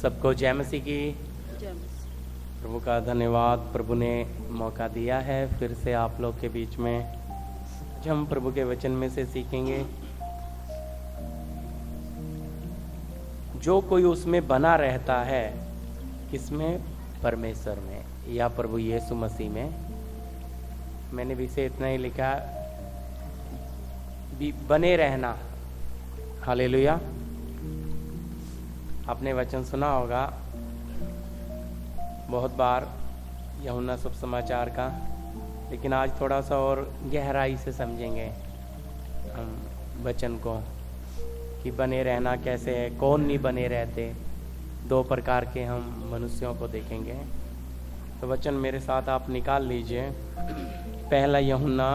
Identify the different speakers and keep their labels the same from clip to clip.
Speaker 1: सबको जय मसीह की। प्रभु का धन्यवाद, प्रभु ने मौका दिया है फिर से आप लोग के बीच में हम प्रभु के वचन में से सीखेंगे। जो कोई उसमें बना रहता है, किसमें? परमेश्वर में या प्रभु यीशु मसीह में। मैंने भी से इतना ही लिखा, बने रहना। हालेलुया। आपने वचन सुना होगा बहुत बार यूहन्ना शुभ समाचार का, लेकिन आज थोड़ा सा और गहराई से समझेंगे हम वचन को कि बने रहना कैसे है, कौन नहीं बने रहते। दो प्रकार के हम मनुष्यों को देखेंगे। तो वचन मेरे साथ आप निकाल लीजिए। पहला यूहन्ना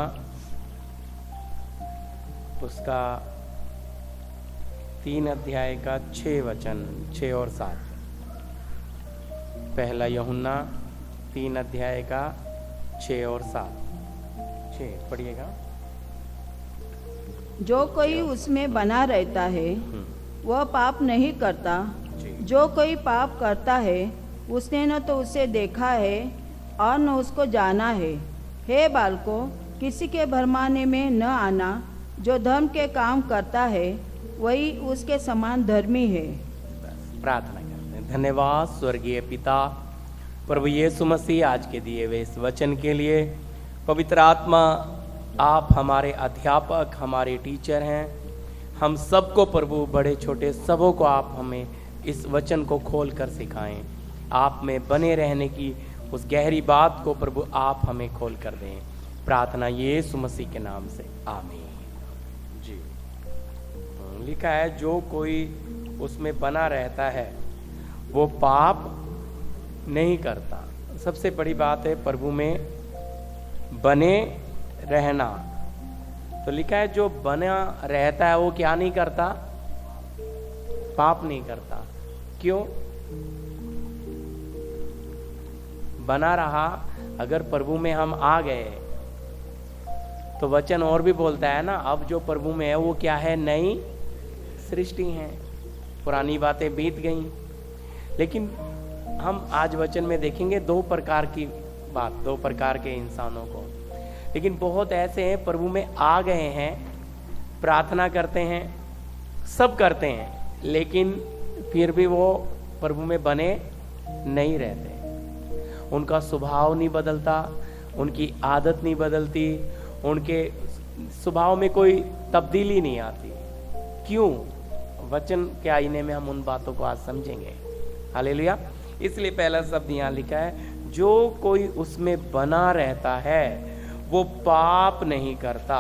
Speaker 1: उसका 3 अध्याय का 6 वचन, 6 और 7। पहला यूहन्ना 3 अध्याय का 6 और 7। 6 पढ़िएगा।
Speaker 2: जो कोई उसमें बना रहता है वह पाप नहीं करता। जो कोई पाप करता है उसने न तो उसे देखा है और न उसको जाना है। हे बालकों, किसी के भरमाने में न आना। जो धर्म के काम करता है वही उसके समान धर्मी है।
Speaker 1: प्रार्थना करते हैं। धन्यवाद स्वर्गीय पिता, प्रभु यीशु मसीह, आज के दिए हुए इस वचन के लिए। पवित्र आत्मा, आप हमारे अध्यापक, हमारे टीचर हैं। हम सबको प्रभु, बड़े छोटे सबों को आप हमें इस वचन को खोल कर सिखाएं। आप में बने रहने की उस गहरी बात को प्रभु आप हमें खोल कर दें। प्रार्थना यीशु मसीह के नाम से, आमीन। जी, लिखा है जो कोई उसमें बना रहता है वो पाप नहीं करता। सबसे बड़ी बात है प्रभु में बने रहना। तो लिखा है जो बना रहता है वो क्या नहीं करता? पाप नहीं करता। क्यों? बना रहा। अगर प्रभु में हम आ गए तो वचन और भी बोलता है ना, अब जो प्रभु में है वो क्या है? नई सृष्टि है। पुरानी बातें बीत गई। लेकिन हम आज वचन में देखेंगे 2 प्रकार की बात, 2 प्रकार के इंसानों को। लेकिन बहुत ऐसे हैं प्रभु में आ गए हैं, प्रार्थना करते हैं, सब करते हैं, लेकिन फिर भी वो प्रभु में बने नहीं रहते। उनका स्वभाव नहीं बदलता, उनकी आदत नहीं बदलती, उनके स्वभाव में कोई तब्दीली नहीं आती। क्यों? वचन के आईने में हम उन बातों को आज समझेंगे। हालेलुया। इसलिए पहला शब्द यहाँ लिखा है, जो कोई उसमें बना रहता है वो पाप नहीं करता।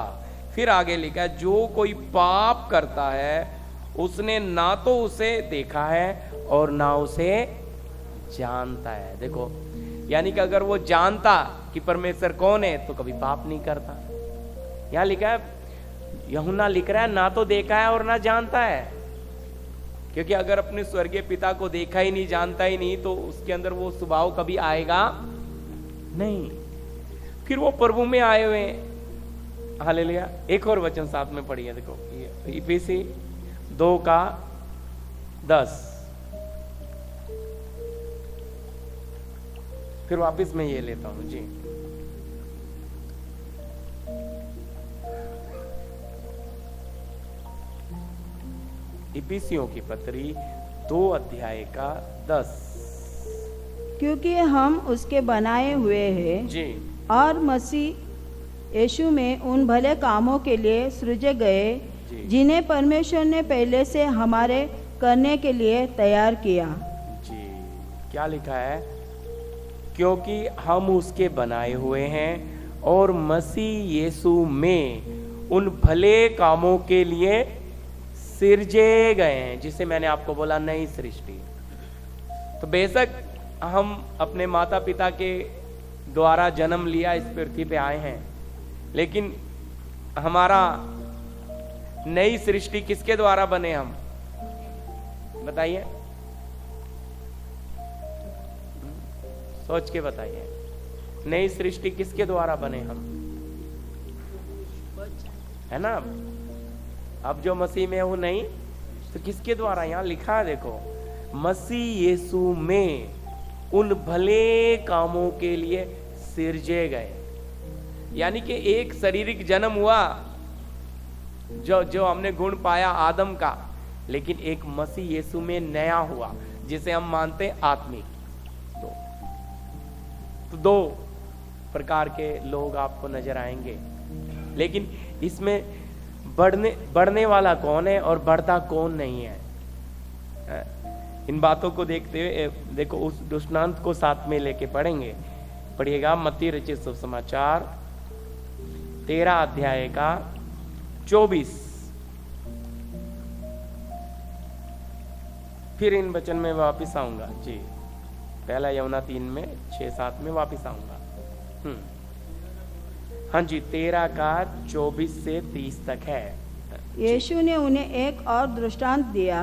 Speaker 1: फिर आगे लिखा है, जो कोई पाप करता है उसने ना तो उसे देखा है और ना उसे जानता है। देखो, यानी कि अगर वो जानता कि परमेश्वर कौन है तो कभी पाप नहीं करता। यहाँ लिखा है, यूहन्ना लिख रहा है, ना तो देखा है और ना जानता है। क्योंकि अगर अपने स्वर्गीय पिता को देखा ही नहीं, जानता ही नहीं, तो उसके अंदर वो स्वभाव कभी आएगा नहीं। फिर वो प्रभु में आए हुए। हालेलुया। एक और वचन साथ में पढ़िए। देखो, इफिसी 2 का 10। फिर वापस मैं ये लेता हूं जी। इफिसियों की पत्री 2 अध्याय का 10।
Speaker 2: क्योंकि हम उसके बनाए हुए हैं
Speaker 1: जी,
Speaker 2: और मसीह यीशु में उन भले कामों के लिए सृजे गए जिन्हें परमेश्वर ने पहले से हमारे करने के लिए तैयार किया।
Speaker 1: जी, क्या लिखा है? क्योंकि हम उसके बनाए हुए हैं और मसीह यीशु में उन भले कामों के लिए सिरजे गए हैं, जिसे मैंने आपको बोला नई सृष्टि। तो बेशक हम अपने माता पिता के द्वारा जन्म लिया, इस पृथ्वी पे आए हैं, लेकिन हमारा नई सृष्टि किसके द्वारा बने? हम बताइए, सोच के बताइए। नई सृष्टि किसके द्वारा बने हम? है ना? अब जो मसीह में है वो नहीं, तो किसके द्वारा? यहाँ लिखा है, देखो, मसीह यीशु में उन भले कामों के लिए सिरजे गए। यानी कि एक शारीरिक जन्म हुआ, जो हमने गुण पाया आदम का, लेकिन एक मसीह यीशु में नया हुआ जिसे हम मानते आत्मिक। तो दो प्रकार के लोग आपको नजर आएंगे, लेकिन इसमें बढ़ने वाला कौन है और बढ़ता कौन नहीं है, इन बातों को देखते हुए देखो उस दृष्टांत को साथ में लेके पढ़ेंगे। पढ़िएगा मत्ती रचित सुसमाचार 13 अध्याय का 24। फिर इन वचन में वापिस आऊंगा जी, पहला यूहन्ना 3 में 6-7 में वापिस आऊंगा। हाँ जी, 13 का 24 से 30 तक है।
Speaker 2: यीशु ने उन्हें एक और दृष्टांत दिया,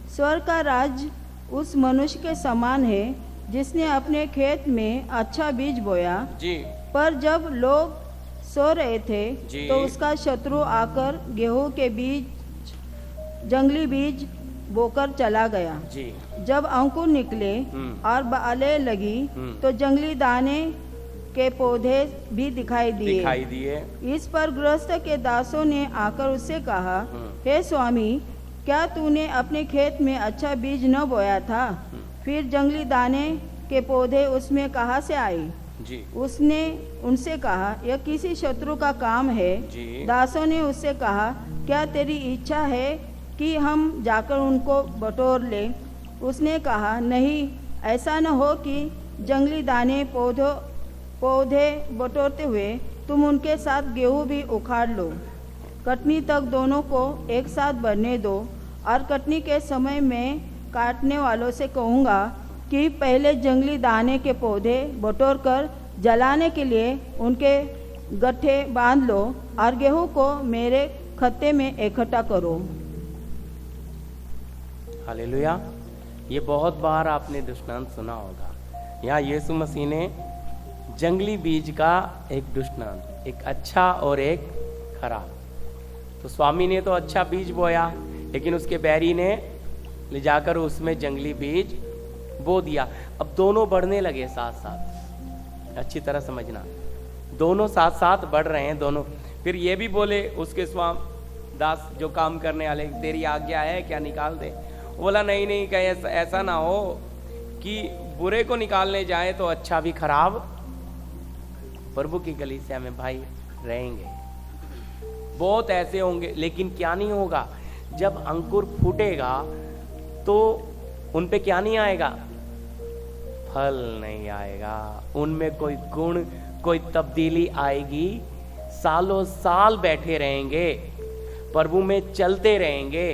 Speaker 2: स्वर्ग का राज्य उस मनुष्य के समान है जिसने अपने खेत में अच्छा बीज बोया
Speaker 1: जी।
Speaker 2: पर जब लोग सो रहे थे तो उसका शत्रु आकर गेहूं के बीज, जंगली बीज बोकर चला गया
Speaker 1: जी।
Speaker 2: जब अंकुर निकले और बालें लगी तो जंगली दाने के पौधे भी दिखाई दिए। इस पर गृहस्थ के दासों ने आकर उससे कहा, हे स्वामी, क्या तूने अपने खेत में अच्छा बीज न बोया था? फिर जंगली दाने के पौधे उसमें कहाँ से आए?
Speaker 1: जी। उसने
Speaker 2: उनसे कहा, यह किसी शत्रु का काम है। दासों ने उससे कहा, क्या तेरी इच्छा है कि हम जाकर उनको बटोर ले? उसने कहा, नहीं, ऐसा न हो कि जंगली दाने पौधे बटोरते हुए तुम उनके साथ गेहूं भी उखाड़ लो। कटनी तक दोनों को एक साथ बढ़ने दो, और कटनी के समय में काटने वालों से कहूँगा कि पहले जंगली दाने के पौधे बटोर कर जलाने के लिए उनके गट्ठे बांध लो, और गेहूं को मेरे खत्ते में इकट्ठा करो।
Speaker 1: हालेलुया। ये बहुत बार आपने दृष्टांत सुना होगा। यहाँ यीशु मसीह ने जंगली बीज का एक दृष्टांत, एक अच्छा और एक खराब। तो स्वामी ने तो अच्छा बीज बोया, लेकिन उसके बैरी ने ले जाकर उसमें जंगली बीज बो दिया। अब दोनों बढ़ने लगे साथ साथ, अच्छी तरह समझना, दोनों साथ साथ बढ़ रहे हैं दोनों। फिर ये भी बोले उसके स्वामी दास जो काम करने वाले, तेरी आज्ञा है क्या निकाल दे? बोला नहीं, कहीं ऐसा ना हो कि बुरे को निकालने जाए तो अच्छा भी खराब। प्रभु की कलीसिया में भाई रहेंगे, बहुत ऐसे होंगे, लेकिन क्या नहीं होगा, जब अंकुर फूटेगा तो उन पे क्या नहीं आएगा? फल नहीं आएगा, उनमें कोई गुण, कोई तब्दीली आएगी। सालों साल बैठे रहेंगे, प्रभु में चलते रहेंगे,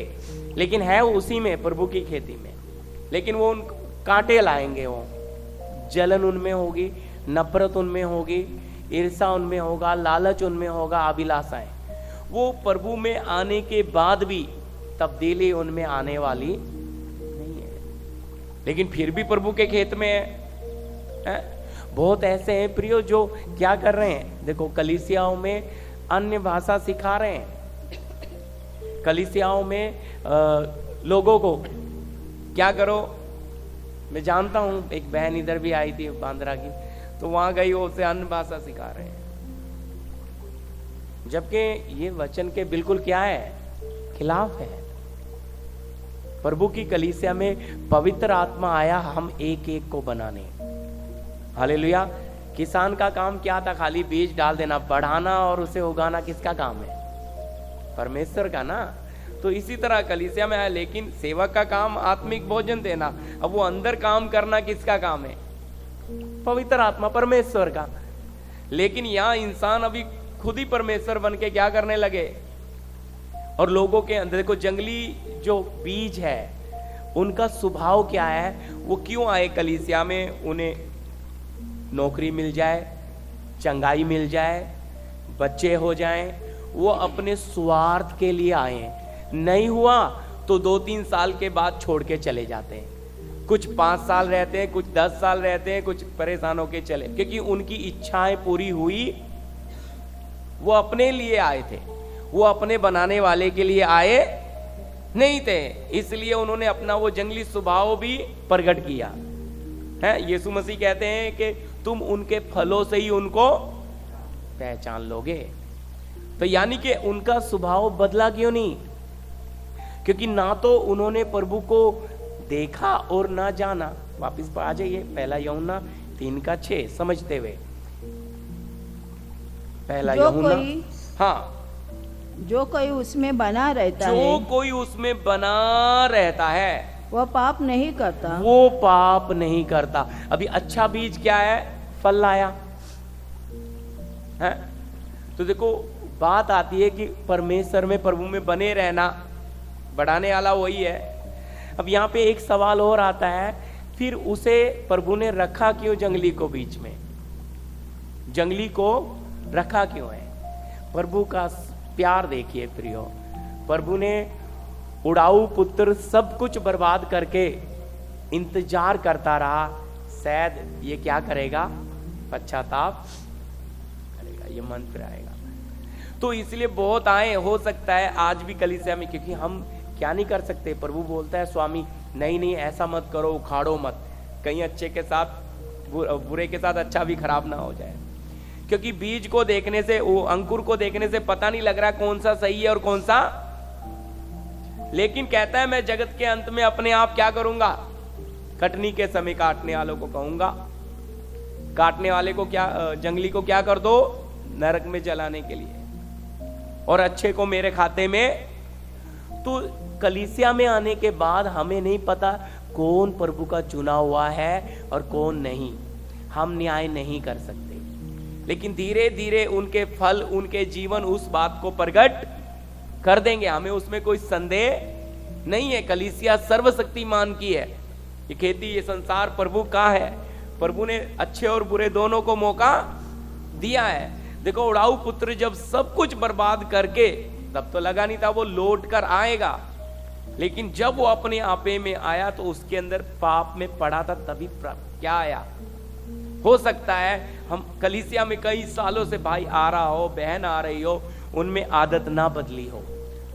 Speaker 1: लेकिन है उसी में, प्रभु की खेती में, लेकिन वो उन कांटे लाएंगे, वो जलन उनमें होगी, नफरत उनमें होगी, ईर्षा उनमें होगा, लालच उनमें होगा, अभिलाषाएं। वो प्रभु में आने के बाद भी तब्दीली उनमें आने वाली नहीं है, लेकिन फिर भी प्रभु के खेत में है। बहुत ऐसे हैं प्रियो जो क्या कर रहे हैं, देखो कलीसियाओं में अन्य भाषा सिखा रहे हैं, कलीसियाओं में लोगों को क्या करो। मैं जानता हूं, एक बहन इधर भी आई थी बांद्रा की, तो वहां गई, वो उसे अन्य भाषा सिखा रहे हैं, जबकि ये वचन के बिल्कुल क्या है, खिलाफ है। प्रभु की कलीसिया में पवित्र आत्मा आया हम एक एक को बनाने। हालेलुया। किसान का काम क्या था? खाली बीज डाल देना, बढ़ाना और उसे उगाना किसका काम है? परमेश्वर का ना। तो इसी तरह कलीसिया में आया, लेकिन सेवक का काम आत्मिक भोजन देना। अब वो अंदर काम करना किसका काम है? पवित्र आत्मा, परमेश्वर का। लेकिन यहाँ इंसान अभी खुद ही परमेश्वर बन के क्या करने लगे, और लोगों के अंदर देखो जंगली जो बीज है उनका स्वभाव क्या है, वो क्यों आए कलीसिया में? उन्हें नौकरी मिल जाए, चंगाई मिल जाए, बच्चे हो जाएं, वो अपने स्वार्थ के लिए आए। नहीं हुआ तो 2-3 साल के बाद छोड़ के चले जाते हैं। कुछ 5 साल रहते हैं, कुछ 10 साल रहते हैं, कुछ परेशान होके चले, क्योंकि उनकी इच्छाएं पूरी हुई। वो अपने लिए आए थे, वो अपने बनाने वाले के लिए आए नहीं थे, इसलिए उन्होंने अपना वो जंगली स्वभाव भी प्रकट किया है। यीशु मसीह कहते हैं कि तुम उनके फलों से ही उनको पहचान लोगे। तो यानी कि उनका स्वभाव बदला क्यों नहीं? क्योंकि ना तो उन्होंने प्रभु को देखा और ना जाना। वापिस आ जाइए, पहला यूहन्ना 3:6 समझते हुए। पहला यूहन्ना, हाँ,
Speaker 2: जो कोई उसमें बना रहता है,
Speaker 1: जो कोई उसमें बना रहता है
Speaker 2: वह पाप नहीं करता,
Speaker 1: वो पाप नहीं करता। अभी अच्छा बीज क्या है? फल लाया है। तो देखो बात आती है कि परमेश्वर में, प्रभु में बने रहना, बढ़ाने वाला वही है। अब यहाँ पे एक सवाल और आता है, फिर उसे प्रभु ने रखा क्यों जंगली को बीच में? जंगली को रखा क्यों है? प्रभु का प्यार देखिए प्रियो, प्रभु ने उड़ाऊ पुत्र सब कुछ बर्बाद करके इंतजार करता रहा, शायद ये क्या करेगा? पश्चाताप करेगा, ये मन फिर आएगा। तो इसलिए बहुत आए, हो सकता है आज भी कलीसिया में, क्योंकि हम क्या नहीं कर सकते। प्रभु बोलता है स्वामी नहीं नहीं ऐसा मत करो, उखाड़ो मत, कहीं अच्छे के साथ बुरे के साथ अच्छा भी खराब ना हो जाए। क्योंकि बीज को देखने से, वो अंकुर को देखने से पता नहीं लग रहा कौन सा सही है और कौन सा, लेकिन कहता है मैं जगत के अंत में अपने आप क्या करूंगा? कटनी के समय काटने वालों को कहूंगा, काटने वाले को क्या, जंगली को क्या कर दो? नरक में जलाने के लिए, और अच्छे को मेरे खाते में। तो कलीसिया में आने के बाद हमें नहीं पता कौन प्रभु का चुना हुआ है और कौन नहीं, हम न्याय नहीं कर सकते। लेकिन धीरे धीरे उनके फल, उनके जीवन उस बात को प्रकट कर देंगे, हमें उसमें कोई संदेह नहीं है। कलीसिया सर्वशक्तिमान की है, ये खेती, ये संसार प्रभु का है। प्रभु ने अच्छे और बुरे दोनों को मौका दिया है। देखो उड़ाऊ पुत्र जब सब कुछ बर्बाद करके, तब तो लगा नहीं था वो लौट कर आएगा, लेकिन जब वो अपने आपे में आया तो उसके अंदर पाप में पड़ा था, तभी क्या आया? हो सकता है हम कलीसिया में कई सालों से भाई आ रहा हो, बहन आ रही हो, उनमें आदत ना बदली हो,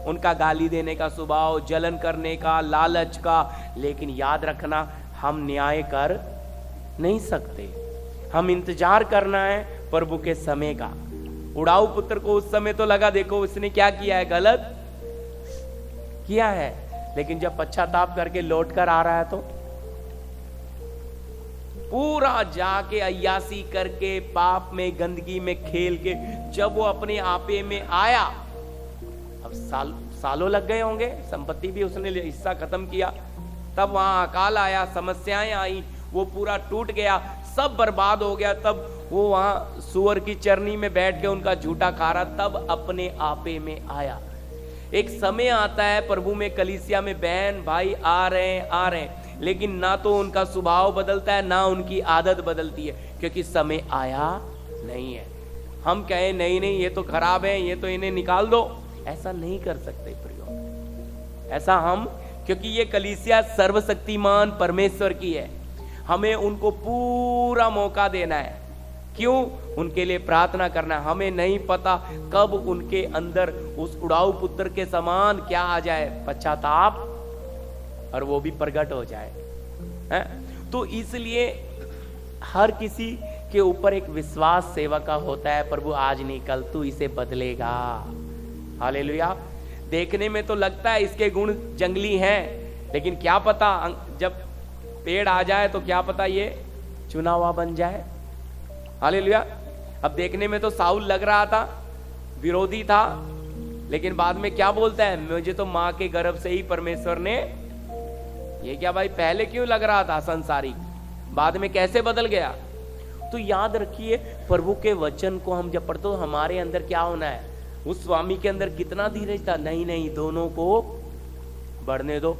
Speaker 1: उनका गाली देने का स्वभाव, जलन करने का, लालच का, लेकिन याद रखना हम न्याय कर नहीं सकते, हम इंतजार करना है प्रभु के समय का। उड़ाऊ पुत्र को उस समय तो लगा देखो उसने क्या किया है, गलत किया है, लेकिन जब पश्चाताप करके लौट कर आ रहा है तो पूरा जाके अय्यासी करके, पाप में, गंदगी में खेल के, जब वो अपने आपे में आया, अब सालों लग गए होंगे, संपत्ति भी उसने हिस्सा खत्म किया, तब वहां अकाल आया, समस्याएं आई, वो पूरा टूट गया, सब बर्बाद हो गया। तब वो वहां सुअर की चरनी में बैठ के उनका झूठा खा रहा, तब अपने आपे में आया। एक समय आता है प्रभु में, कलीसिया में बहन भाई आ रहे हैं, लेकिन ना तो उनका स्वभाव बदलता है, ना उनकी आदत बदलती है, क्योंकि समय आया नहीं है। हम कहें नहीं नहीं ये तो खराब है, ये तो इन्हें निकाल दो, ऐसा नहीं कर सकते प्रियो, ऐसा हम, क्योंकि ये कलीसिया सर्वशक्तिमान परमेश्वर की है, हमें उनको पूरा मौका देना है। क्यों? उनके लिए प्रार्थना करना। हमें नहीं पता कब उनके अंदर उस उड़ाऊ पुत्र के समान क्या आ जाए, पश्चाताप, और वो भी प्रकट हो जाए है? तो इसलिए हर किसी के ऊपर एक विश्वास सेवा का होता है, प्रभु आज नहीं कल तू इसे बदलेगा। हालेलुया। देखने में तो लगता है इसके गुण जंगली हैं, लेकिन क्या पता जब पेड़ आ जाए तो क्या पता ये चुना हुआ बन जाए। हालेलुया। अब देखने में तो साउल लग रहा था, विरोधी था, लेकिन बाद में क्या बोलता है, मुझे तो माँ के गर्भ से ही परमेश्वर ने, ये क्या भाई पहले क्यों लग रहा था संसारिक, बाद में कैसे बदल गया। तो याद रखिए प्रभु के वचन को हम जब पढ़ते, हमारे अंदर क्या होना है, उस स्वामी के अंदर कितना धीरज था, नहीं नहीं दोनों को बढ़ने दो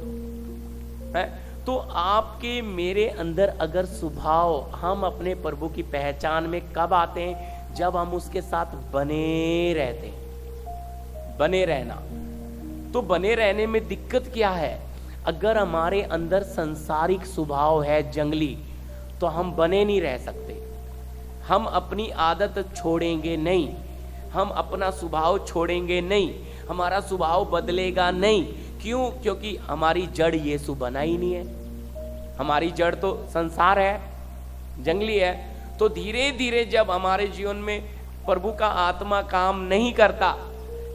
Speaker 1: है। तो आपके मेरे अंदर अगर स्वभाव, हम अपने प्रभु की पहचान में कब आते हैं, जब हम उसके साथ बने रहते हैं। बने रहना, तो बने रहने में दिक्कत क्या है, अगर हमारे अंदर संसारिक स्वभाव है जंगली, तो हम बने नहीं रह सकते। हम अपनी आदत छोड़ेंगे नहीं, हम अपना स्वभाव छोड़ेंगे नहीं, हमारा स्वभाव बदलेगा नहीं, क्यों? क्योंकि हमारी जड़ यीशु बना ही नहीं है। हमारी जड़ तो संसार है, जंगली है। तो धीरे धीरे जब हमारे जीवन में प्रभु का आत्मा काम नहीं करता,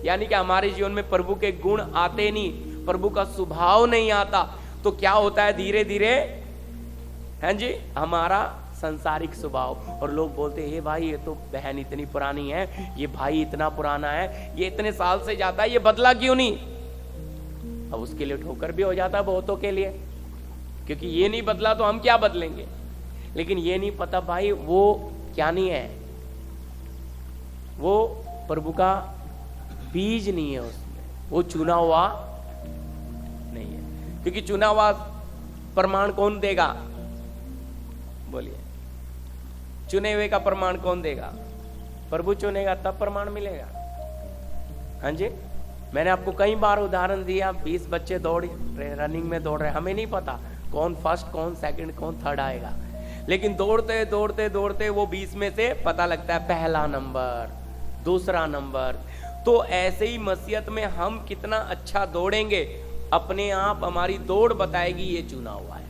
Speaker 1: यानी कि हमारे जीवन में प्रभु के गुण आते नहीं, प्रभु का स्वभाव नहीं आता, तो क्या होता है? धीरे धीरे हैं जी हमारा संसारिक स्वभाव। और लोग बोलते हैं, भाई ये तो बहन इतनी पुरानी है, ये भाई इतना पुराना है, ये इतने साल से जाता है, ये बदला क्यों नहीं? अब उसके लिए ठोकर भी हो जाता है बहुतों के लिए, क्योंकि ये नहीं बदला तो हम क्या बदलेंगे। लेकिन ये नहीं पता भाई वो क्या नहीं है, वो प्रभु का बीज नहीं है उसमें, वो चुना हुआ नहीं है। क्योंकि चुना हुआ प्रमाण कौन देगा? बोलिए, चुने हुए का प्रमाण कौन देगा? प्रभु चुनेगा तब प्रमाण मिलेगा। हाँ जी, मैंने आपको कई बार उदाहरण दिया, 20 बच्चे रनिंग में दौड़ रहे, हमें नहीं पता कौन फर्स्ट, कौन सेकंड, कौन थर्ड आएगा, लेकिन दौड़ते दौड़ते दौड़ते वो 20 में से पता लगता है पहला नंबर, दूसरा नंबर। तो ऐसे ही मसीहत में हम कितना अच्छा दौड़ेंगे, अपने आप हमारी दौड़ बताएगी ये चुना हुआ है।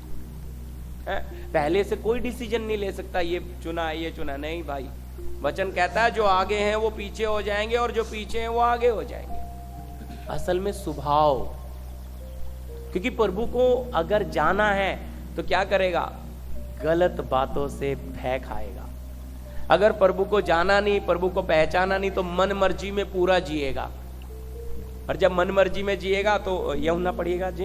Speaker 1: पहले से कोई डिसीजन नहीं ले सकता ये चुना है, ये चुना नहीं। भाई वचन कहता है जो आगे हैं वो पीछे हो जाएंगे और जो पीछे हैं वो आगे हो जाएंगे। असल में स्वभाव, क्योंकि प्रभु को अगर जाना है तो क्या करेगा? गलत बातों से भय खाएगा। अगर प्रभु को जाना नहीं, प्रभु को पहचाना नहीं, तो मन मर्जी में पूरा जिएगा। और जब मन मर्जी में जिएगा तो यह होना पड़ेगा जी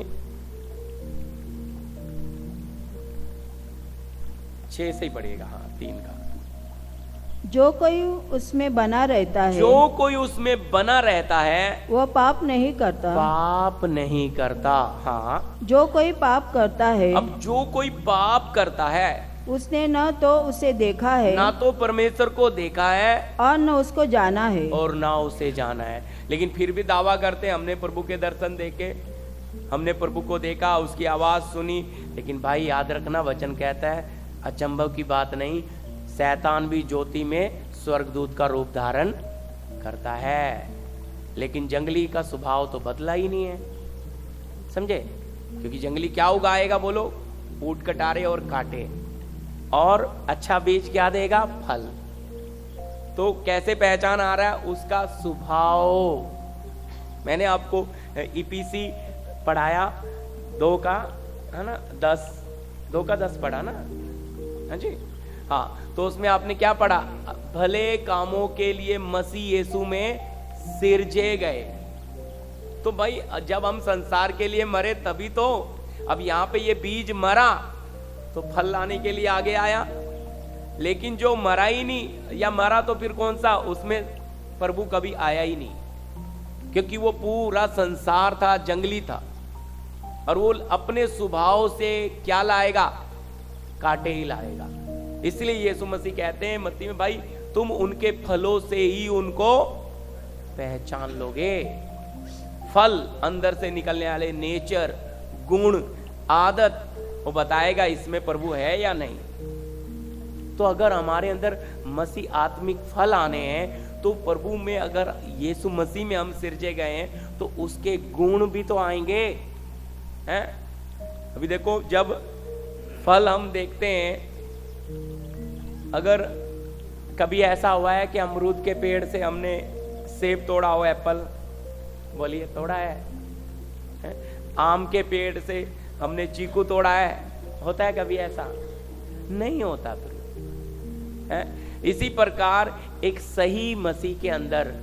Speaker 1: 6 से ही पड़ेगा, हाँ 3 का।
Speaker 2: जो कोई उसमें बना रहता है,
Speaker 1: जो कोई उसमें बना रहता है
Speaker 2: वह पाप नहीं करता।
Speaker 1: पाप नहीं करता। हाँ,
Speaker 2: जो कोई पाप करता है,
Speaker 1: अब जो कोई पाप करता है
Speaker 2: उसने न तो उसे देखा है,
Speaker 1: ना तो परमेश्वर को देखा है,
Speaker 2: और न उसको जाना है,
Speaker 1: और ना उसे जाना है। लेकिन फिर भी दावा करते हमने प्रभु के दर्शन देखे, हमने प्रभु को देखा, उसकी आवाज सुनी। लेकिन भाई याद रखना, वचन कहता है अचंभव की बात नहीं, शैतान भी ज्योति में स्वर्गदूत का रूप धारण करता है। लेकिन जंगली का स्वभाव तो बदला ही नहीं है, समझे? क्योंकि जंगली क्या उगाएगा? बोलो, ऊंट कटारे और कांटे, और अच्छा बीज क्या देगा? फल। तो कैसे पहचान आ रहा है? उसका स्वभाव। मैंने आपको ईपीसी पढ़ाया 2 का, है ना, 10, 2 का 10 पढ़ा ना? हाँ जी, हाँ। तो उसमें आपने क्या पढ़ा? भले कामों के लिए मसीह यीशु में सिरजे गए। तो भाई जब हम संसार के लिए मरे तभी तो, अब यहाँ पे ये बीज मरा तो फल लाने के लिए आगे आया। लेकिन जो मरा ही नहीं, या मरा तो फिर कौन सा, उसमें प्रभु कभी आया ही नहीं, क्योंकि वो पूरा संसार था, जंगली था, और वो अपने स्वभाव से क्या लाएगा? कांटे ही लाएगा। इसलिए यीशु मसीह कहते हैं मत्ती में, भाई तुम उनके फलों से ही उनको पहचान लोगे। फल अंदर से निकलने वाले नेचर, गुण, आदत, वो बताएगा इसमें प्रभु है या नहीं। तो अगर हमारे अंदर मसीह आत्मिक फल आने हैं, तो प्रभु में, अगर यीशु मसीह में हम सिरजे गए हैं, तो उसके गुण भी तो आएंगे, हैं? अभी देखो, जब फल हम देखते हैं, अगर कभी ऐसा हुआ है कि अमरूद के पेड़ से हमने सेब तोड़ा हो, एप्पल, बोलिए तोड़ा है? आम के पेड़ से हमने चीकू तोड़ा है? होता है कभी ऐसा? नहीं होता। फिर इसी प्रकार एक सही मसीह के अंदर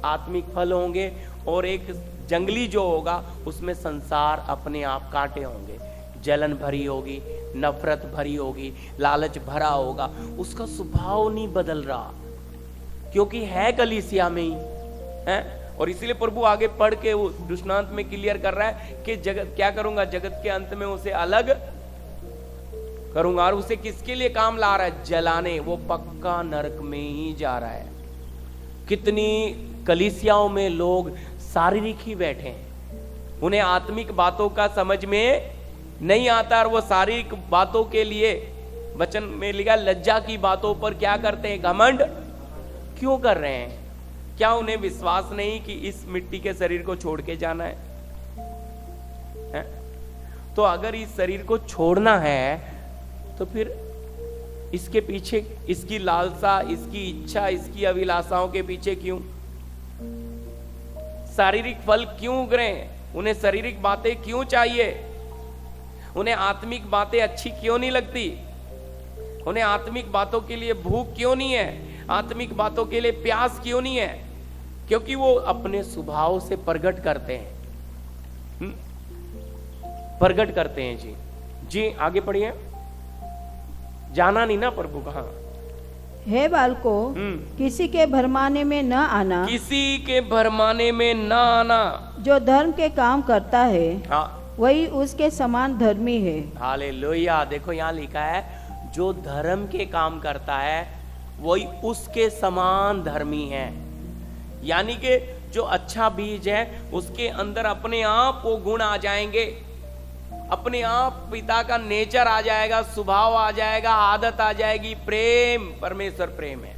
Speaker 1: आत्मिक फल होंगे, और एक जंगली जो होगा उसमें संसार अपने आप कांटे होंगे, जलन भरी होगी, नफरत भरी होगी, लालच भरा होगा। उसका स्वभाव नहीं बदल रहा, क्योंकि है कलीसिया में ही है। और इसीलिए प्रभु आगे पढ़ के वो दृष्टांत में क्लियर कर रहा है कि जगत क्या करूंगा, जगत के अंत में उसे अलग करूंगा। और उसे किसके लिए काम ला रहा है? जलाने। वो पक्का नरक में ही जा रहा है। कितनी कलीसियाओं में लोग शारीरिक ही बैठे हैं, उन्हें आत्मिक बातों का समझ में नहीं आता, और वो शारीरिक बातों के लिए, वचन में लिखा, लज्जा की बातों पर क्या करते हैं? घमंड क्यों कर रहे हैं? क्या उन्हें विश्वास नहीं कि इस मिट्टी के शरीर को छोड़ के जाना है? तो अगर इस शरीर को छोड़ना है तो फिर इसके पीछे, इसकी लालसा, इसकी इच्छा, इसकी अभिलाषाओं के पीछे क्यों? शारीरिक फल क्यों उग रहे हैं? उन्हें शारीरिक बातें क्यों चाहिए? उन्हें आत्मिक बातें अच्छी क्यों नहीं लगती? उन्हें आत्मिक बातों के लिए भूख क्यों नहीं है? आत्मिक बातों के लिए प्यास क्यों नहीं है? क्योंकि वो अपने स्वभाव से प्रकट करते हैं, प्रकट करते हैं। जी जी आगे पढ़िए। जाना नहीं ना प्रभु कहाँ?
Speaker 2: हे बालको, किसी के भरमाने में न आना,
Speaker 1: किसी के भरमाने में न आना।
Speaker 2: जो धर्म के काम करता है
Speaker 1: हाँ,
Speaker 2: वही उसके समान धर्मी है।
Speaker 1: हालेलुया। देखो यहाँ लिखा है, जो धर्म के काम करता है वही उसके समान धर्मी है। यानी कि जो अच्छा बीज है उसके अंदर अपने आप वो गुण आ जाएंगे, अपने आप पिता का नेचर आ जाएगा, स्वभाव आ जाएगा, आदत आ जाएगी। प्रेम, परमेश्वर प्रेम है।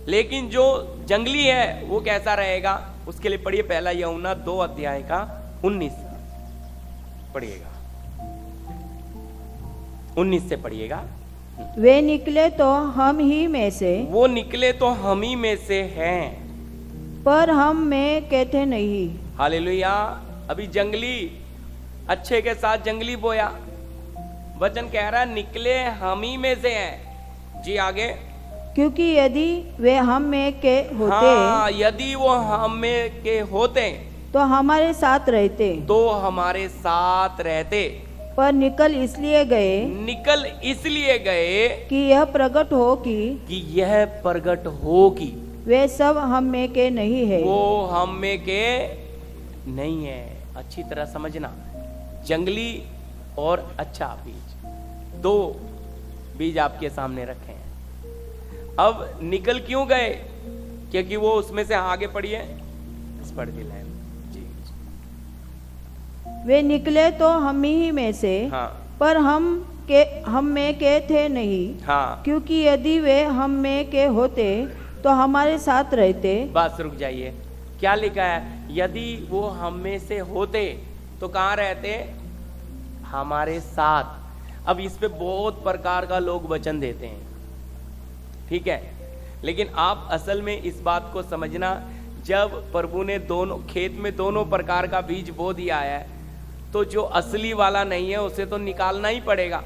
Speaker 1: लेकिन जो जंगली है वो कैसा रहेगा? उसके लिए पढ़िए पहला यूहन्ना 2 अध्याय का 19 पढ़िएगा, 19 से पढ़िएगा।
Speaker 2: वे निकले तो हम ही में से,
Speaker 1: वो निकले तो हम ही में से हैं,
Speaker 2: पर हम में कहते नहीं।
Speaker 1: हालेलुया। अभी जंगली अच्छे के साथ जंगली बोया, वचन कह रहा है निकले हम ही में से हैं। जी आगे।
Speaker 2: क्योंकि यदि वे हम में के होते,
Speaker 1: हाँ, यदि वो हम में के होते
Speaker 2: तो हमारे साथ रहते,
Speaker 1: तो हमारे साथ रहते।
Speaker 2: पर निकल इसलिए गए,
Speaker 1: निकल इसलिए गए
Speaker 2: कि यह प्रकट हो कि
Speaker 1: यह प्रकट हो कि
Speaker 2: वे सब हम में के नहीं है।
Speaker 1: वो हम में के नहीं है। अच्छी तरह समझना, जंगली और अच्छा बीज, 2 बीज आपके सामने रखे हैं। अब निकल क्यों गए? क्योंकि वो उसमें से आगे पढ़िए, इस पढ़ के लाइन जी।
Speaker 2: वे निकले तो हम ही में से,
Speaker 1: हाँ,
Speaker 2: पर हम में के थे नहीं।
Speaker 1: हाँ,
Speaker 2: क्योंकि यदि वे हम में के होते तो हमारे साथ रहते।
Speaker 1: बस रुक जाइए। क्या लिखा है? यदि वो हम में से होते तो कहाँ रहते? हमारे साथ। अब इस पे बहुत प्रकार का लोग वचन देते हैं, ठीक है, लेकिन आप असल में इस बात को समझना, जब प्रभु ने दोनों खेत में दोनों प्रकार का बीज बो दिया है तो जो असली वाला नहीं है उसे तो निकालना ही पड़ेगा।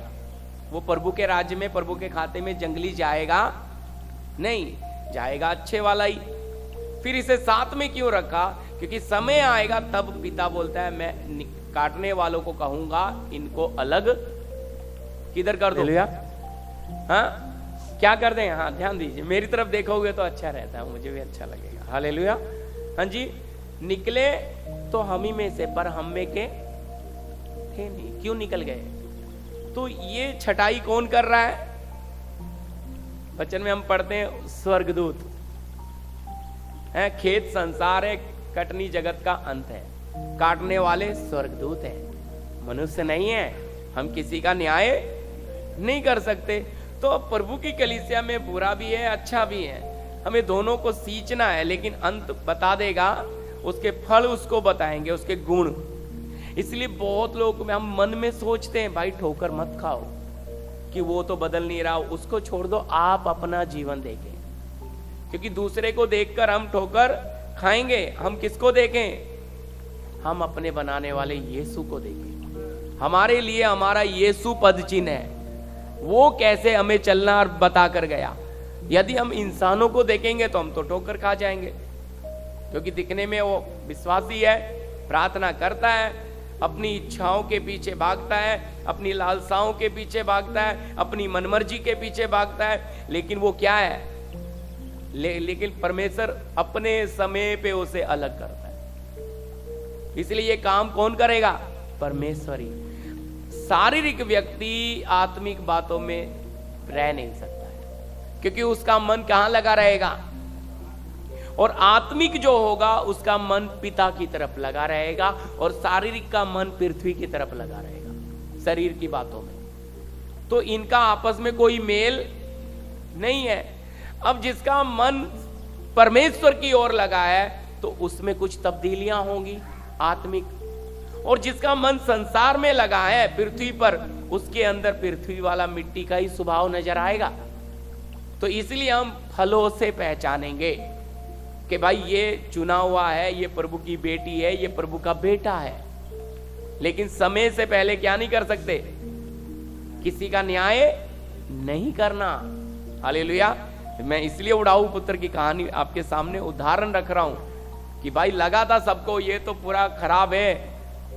Speaker 1: वो प्रभु के राज्य में, प्रभु के खाते में जंगली जाएगा नहीं, जाएगा अच्छे वाला ही। फिर इसे साथ में क्यों रखा? क्योंकि समय आएगा तब पिता बोलता है मैं काटने वालों को कहूंगा इनको अलग किधर कर दो। हाँ, क्या कर दें? हाँ, ध्यान दीजिए, मेरी तरफ देखोगे तो अच्छा रहता है, मुझे भी अच्छा लगेगा। हालेलुया। हाँ जी, निकले तो हम ही में से, पर हम में के थे नहीं। क्यों निकल गए? तो ये छटाई कौन कर रहा है? वचन में हम पढ़ते हैं स्वर्गदूत है। खेत संसार है, कटनी जगत का अंत है, काटने वाले स्वर्गदूत हैं, मनुष्य नहीं है। हम किसी का न्याय नहीं कर सकते। तो प्रभु की कलीसिया में बुरा भी है, अच्छा भी है, हमें दोनों को सींचना है, लेकिन अंत बता देगा, उसके फल उसको बताएंगे, उसके गुण। इसलिए बहुत लोग हम मन में सोचते हैं भाई ठोकर मत खाओ, कि वो तो बदल नहीं रहा, उसको छोड़ दो, आप अपना जीवन देखें। क्योंकि दूसरे को देखकर हम ठोकर खाएंगे। हम किसको देखें? हम अपने बनाने वाले यीशु को देखें। हमारे लिए हमारा यीशु पद चिन्ह है, वो कैसे हमें चलना और बता कर गया। यदि हम इंसानों को देखेंगे तो हम तो ठोकर खा जाएंगे, क्योंकि दिखने में वो विश्वासी है, प्रार्थना करता है, अपनी इच्छाओं के पीछे भागता है, अपनी लालसाओं के पीछे भागता है, अपनी मनमर्जी के पीछे भागता है, लेकिन वो क्या है? लेकिन परमेश्वर अपने समय पे उसे अलग करता है। इसलिए ये काम कौन करेगा? परमेश्वर ही। शारीरिक व्यक्ति आत्मिक बातों में रह नहीं सकता है, क्योंकि उसका मन कहां लगा रहेगा? और आत्मिक जो होगा उसका मन पिता की तरफ लगा रहेगा, और शारीरिक का मन पृथ्वी की तरफ लगा रहेगा, शरीर की बातों में। तो इनका आपस में कोई मेल नहीं है। अब जिसका मन परमेश्वर की ओर लगा है तो उसमें कुछ तब्दीलियां होंगी आत्मिक, और जिसका मन संसार में लगा है पृथ्वी पर, उसके अंदर पृथ्वी वाला मिट्टी का ही स्वभाव नजर आएगा। तो इसलिए हम फलों से पहचानेंगे कि भाई ये चुना हुआ है, ये प्रभु की बेटी है, ये प्रभु का बेटा है। लेकिन समय से पहले क्या नहीं कर सकते, किसी का न्याय नहीं करना। हालेलुया। मैं इसलिए उड़ाऊ पुत्र की कहानी आपके सामने उदाहरण रख रहा हूं कि भाई लगा था सबको ये तो पूरा खराब है,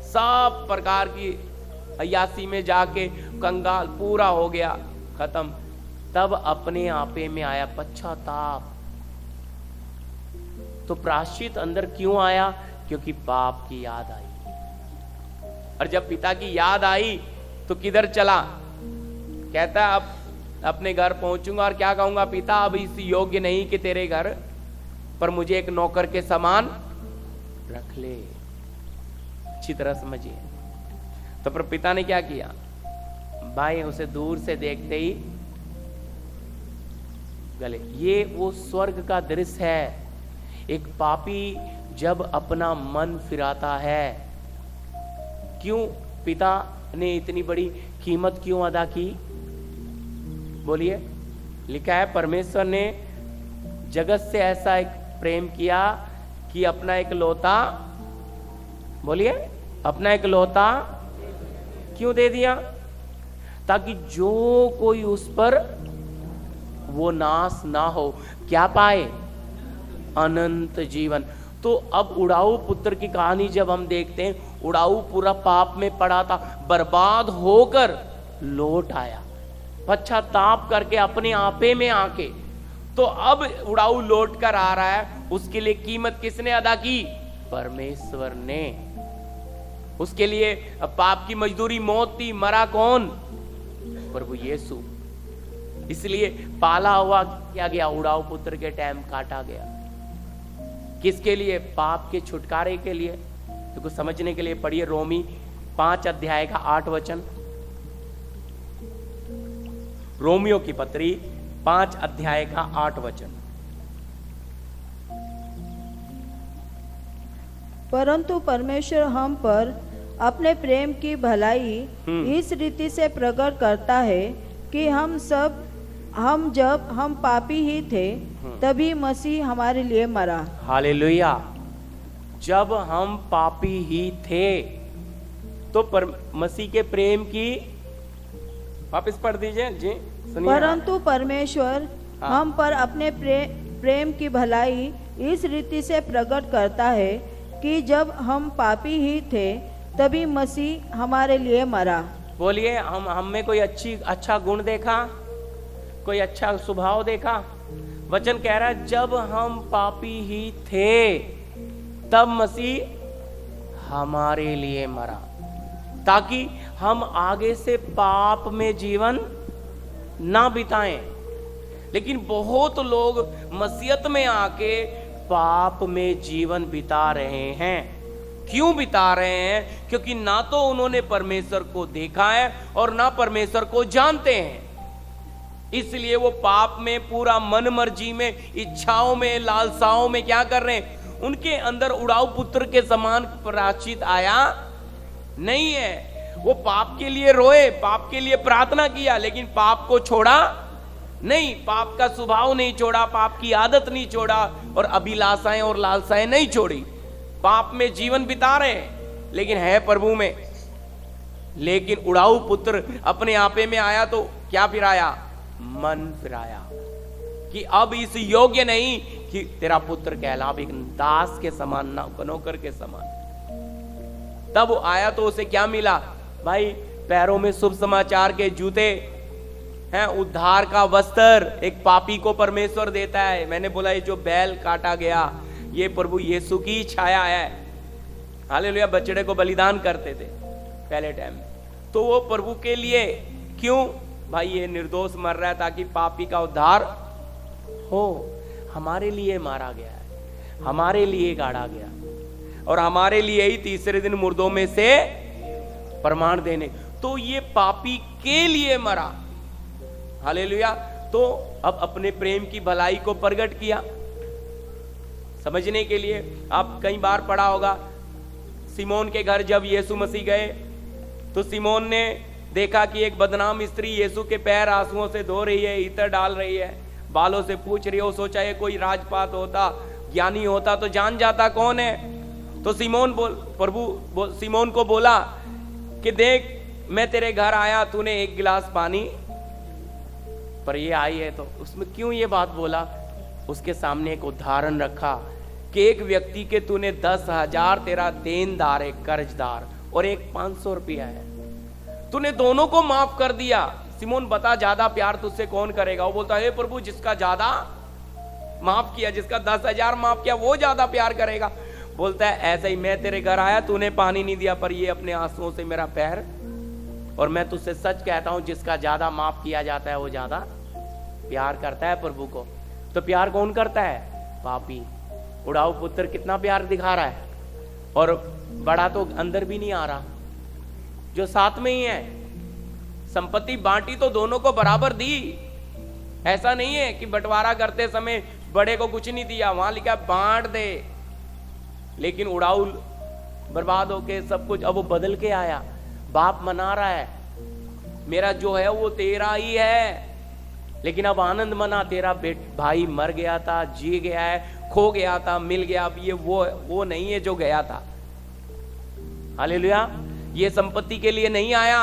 Speaker 1: सब प्रकार की अयासी में जाके कंगाल पूरा हो गया, खत्म। तब अपने आपे में आया पश्चाताप। तो प्रायश्चित अंदर क्यों आया? क्योंकि पाप की याद आई। और जब पिता की याद आई तो किधर चला? कहता अब अपने घर पहुंचूंगा और क्या कहूंगा, पिता अब इस योग्य नहीं कि तेरे घर पर मुझे एक नौकर के समान रख ले। अच्छी तरह समझिए। तो पर पिता ने क्या किया? भाई उसे दूर से देखते ही गले। ये वो स्वर्ग का दृश्य है। एक पापी जब अपना मन फिराता है, क्यों पिता ने इतनी बड़ी कीमत क्यों अदा की? बोलिए। लिखा है परमेश्वर ने जगत से ऐसा एक प्रेम किया कि अपना एक लौता, बोलिए, अपना एक लौता क्यों दे दिया? ताकि जो कोई उस पर वो नाश ना हो, क्या पाए? अनंत जीवन। तो अब उड़ाऊ पुत्र की कहानी जब हम देखते हैं, उड़ाऊ पूरा पाप में पड़ा था, बर्बाद होकर लौट आया पश्चाताप करके अपने आपे में आके। तो अब उड़ाऊ लौट कर आ रहा है, उसके लिए कीमत किसने अदा की? परमेश्वर ने। उसके लिए पाप की मजदूरी मौत थी, मरा कौन? प्रभु यीशु। इसलिए पाला हुआ किया गया, उड़ाऊ पुत्र के टाइम काटा गया। किसके लिए? पाप के छुटकारे के लिए। तो कुछ समझने के लिए पढ़िए रोमी 5 अध्याय का 8 वचन। रोमियो की पत्री 5 अध्याय का 8 वचन।
Speaker 2: परंतु परमेश्वर हम पर अपने प्रेम की भलाई इस रीति से प्रकट करता है कि हम जब हम पापी ही थे तभी मसीह हमारे लिए मरा।
Speaker 1: हालेलुया। जब हम पापी ही थे तो मसीह के प्रेम की, वापस पढ़ दीजिए जी, सुनिए।
Speaker 2: परंतु परमेश्वर हम पर अपने प्रेम की भलाई इस रीति से प्रकट करता है कि जब हम पापी ही थे तभी मसीह हमारे लिए मरा।
Speaker 1: बोलिए, हम में कोई अच्छा गुण देखा, कोई अच्छा स्वभाव देखा? वचन कह रहा है जब हम पापी ही थे तब मसीह हमारे लिए मरा, ताकि हम आगे से पाप में जीवन ना बिताएं। लेकिन बहुत लोग मसीहत में आके पाप में जीवन बिता रहे हैं। क्यों बिता रहे हैं? क्योंकि ना तो उन्होंने परमेश्वर को देखा है और ना परमेश्वर को जानते हैं। इसलिए वो पाप में पूरा मन मर्जी में, इच्छाओं में, लालसाओं में क्या कर रहे हैं? उनके अंदर उड़ाऊ पुत्र के समान प्रायश्चित आया नहीं है। वो पाप के लिए रोए, पाप के लिए प्रार्थना किया, लेकिन पाप को छोड़ा नहीं, पाप का स्वभाव नहीं छोड़ा, पाप की आदत नहीं छोड़ा और अभिलाषाएं और लालसाएं नहीं छोड़ी। पाप में जीवन बिता रहे हैं लेकिन है प्रभु में। लेकिन उड़ाऊ पुत्र अपने आपे में आया तो क्या फिराया? मन फिराया कि अब इस योग्य नहीं कि तेरा पुत्र कहला, अब एक दास के समान, नौकर के समान। तब वो आया तो उसे क्या मिला? भाई पैरों में शुभ समाचार के जूते हैं, उद्धार का वस्त्र एक पापी को परमेश्वर देता है। मैंने बोला ये जो बैल काटा गया ये प्रभु यीशु की छाया है। हालेलुया। बछड़े को बलिदान करते थे पहले टाइम में, तो वो प्रभु के लिए। क्यों? भाई ये निर्दोष मर रहा है ताकि पापी का उद्धार हो। हमारे लिए मारा गया है, हमारे लिए गाड़ा गया और हमारे लिए ही तीसरे दिन मुर्दों में से प्रमाण देने। तो ये पापी के लिए मरा। हालेलुया। तो अब अपने प्रेम की भलाई को प्रकट किया। समझने के लिए आप कई बार पढ़ा होगा सिमोन के घर जब यीशु मसीह गए तो सिमोन ने देखा कि एक बदनाम स्त्री यीशु के पैर आंसुओं से धो रही है, इत्र डाल रही है, बालों से पूछ रही है। वो सोचा ये कोई राजपाट होता, ज्ञानी होता तो जान जाता कौन है। तो सिमोन को बोला कि देख मैं तेरे घर आया, तूने एक गिलास पानी पर ये आई है। तो उसमें क्यों ये बात बोला? उसके सामने एक उदाहरण रखा कि एक व्यक्ति के तूने 10,000 तेरा देनदार है, कर्जदार, और एक 500 रुपया है, तूने दोनों को माफ कर दिया। सिमोन बता ज्यादा प्यार तुझसे कौन करेगा? वो बोलता है प्रभु जिसका ज्यादा माफ किया, जिसका 10,000 माफ किया वो ज्यादा प्यार करेगा। बोलता है ऐसा ही मैं तेरे घर आया, तूने पानी नहीं दिया पर ये अपने आंसुओं से मेरा पैर, और मैं तुझसे सच कहता हूं जिसका ज्यादा माफ किया जाता है वो ज्यादा प्यार करता है प्रभु को। तो प्यार कौन करता है? पापी। उड़ाऊ पुत्र कितना प्यार दिखा रहा है, और बड़ा तो अंदर भी नहीं आ रहा, जो साथ में ही है। संपत्ति बांटी तो दोनों को बराबर दी, ऐसा नहीं है कि बंटवारा करते समय बड़े को कुछ नहीं दिया, वहां लिखा बांट दे। लेकिन उड़ाऊ बर्बाद होके सब कुछ, अब वो बदल के आया, बाप मना रहा है मेरा जो है वो तेरा ही है, लेकिन अब आनंद मना, तेरा भाई मर गया था, जी गया है, खो गया था, मिल गया, अब ये वो नहीं है जो गया था। हालेलुया। ये संपत्ति के लिए नहीं आया,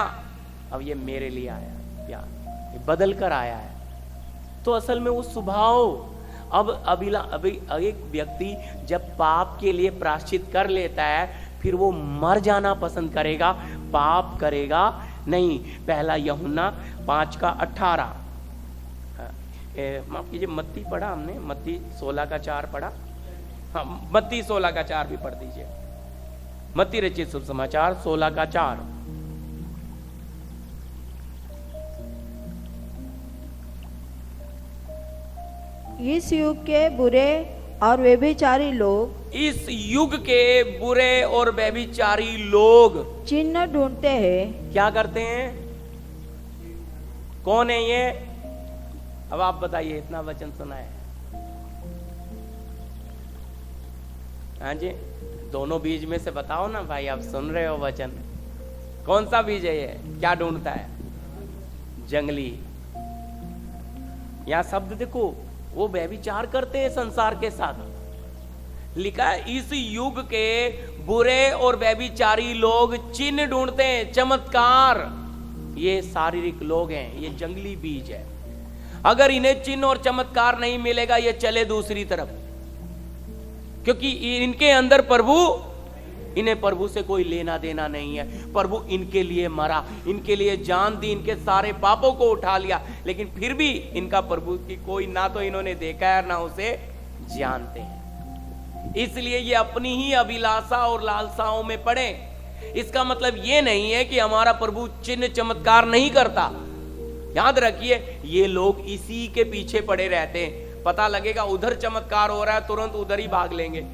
Speaker 1: अब ये मेरे लिए आया, प्यार, ये बदल कर आया है। तो असल में वो स्वभाव, अब एक व्यक्ति जब पाप के लिए प्रायश्चित कर लेता है फिर वो मर जाना पसंद करेगा, पाप करेगा नहीं। पहला यूहन्ना 5:18, माफ कीजिए मत्ती पढ़ा हमने, मत्ती 16:4 पढ़ा, हाँ मत्ती 16:4 भी पढ़ दीजिए। मत्ती रचित शुभ समाचार 16:4।
Speaker 2: इस युग के बुरे और व्यभिचारी लोग,
Speaker 1: इस युग के बुरे और व्यभिचारी लोग
Speaker 2: चिन्ह ढूंढते हैं।
Speaker 1: क्या करते हैं? कौन है ये? अब आप बताइए, इतना वचन सुना है। हाँ जी, दोनों बीज में से बताओ ना भाई, आप सुन रहे हो वचन, कौन सा बीज है ये? क्या ढूंढता है? जंगली। यहां शब्द देखो, वो व्यभिचार करते हैं संसार के साथ। लिखा है इस युग के बुरे और व्यभिचारी लोग चिन्ह ढूंढते हैं, चमत्कार। ये शारीरिक लोग हैं, ये जंगली बीज है। अगर इन्हें चिन्ह और चमत्कार नहीं मिलेगा ये चले दूसरी तरफ, क्योंकि इनके अंदर इन्हें प्रभु से कोई लेना देना नहीं है। प्रभु इनके लिए मरा, इनके लिए जान दी, इनके सारे पापों को उठा लिया, लेकिन फिर भी इनका प्रभु की कोई ना तो इन्होंने देखा है ना उसे जानते हैं। इसलिए ये अपनी ही अभिलाषा और लालसाओं में पड़े। इसका मतलब ये नहीं है कि हमारा प्रभु चिन्ह चमत्कार नहीं करता। याद रखिए, ये लोग इसी के पीछे पड़े रहते हैं। पता लगेगा उधर चमत्कार हो रहा है, तुरंत उधर ही भाग लेंगे।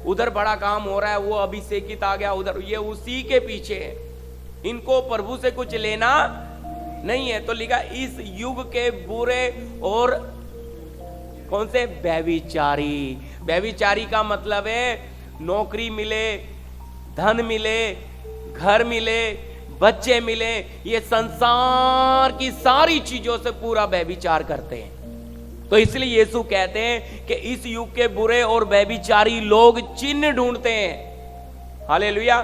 Speaker 1: उधर बड़ा काम हो रहा है, वो अभिषेकित आ गया उधर, ये उसी के पीछे है। इनको प्रभु से कुछ लेना नहीं है। तो लिखा इस युग के बुरे और कौन से? व्यभिचारी। व्यभिचारी का मतलब है नौकरी मिले, धन मिले, घर मिले, बच्चे मिले, ये संसार की सारी चीजों से पूरा व्यभिचार करते हैं। तो इसलिए यीशु कहते हैं कि इस युग के बुरे और व्यभिचारी लोग चिन्ह ढूंढते हैं। हालेलुया।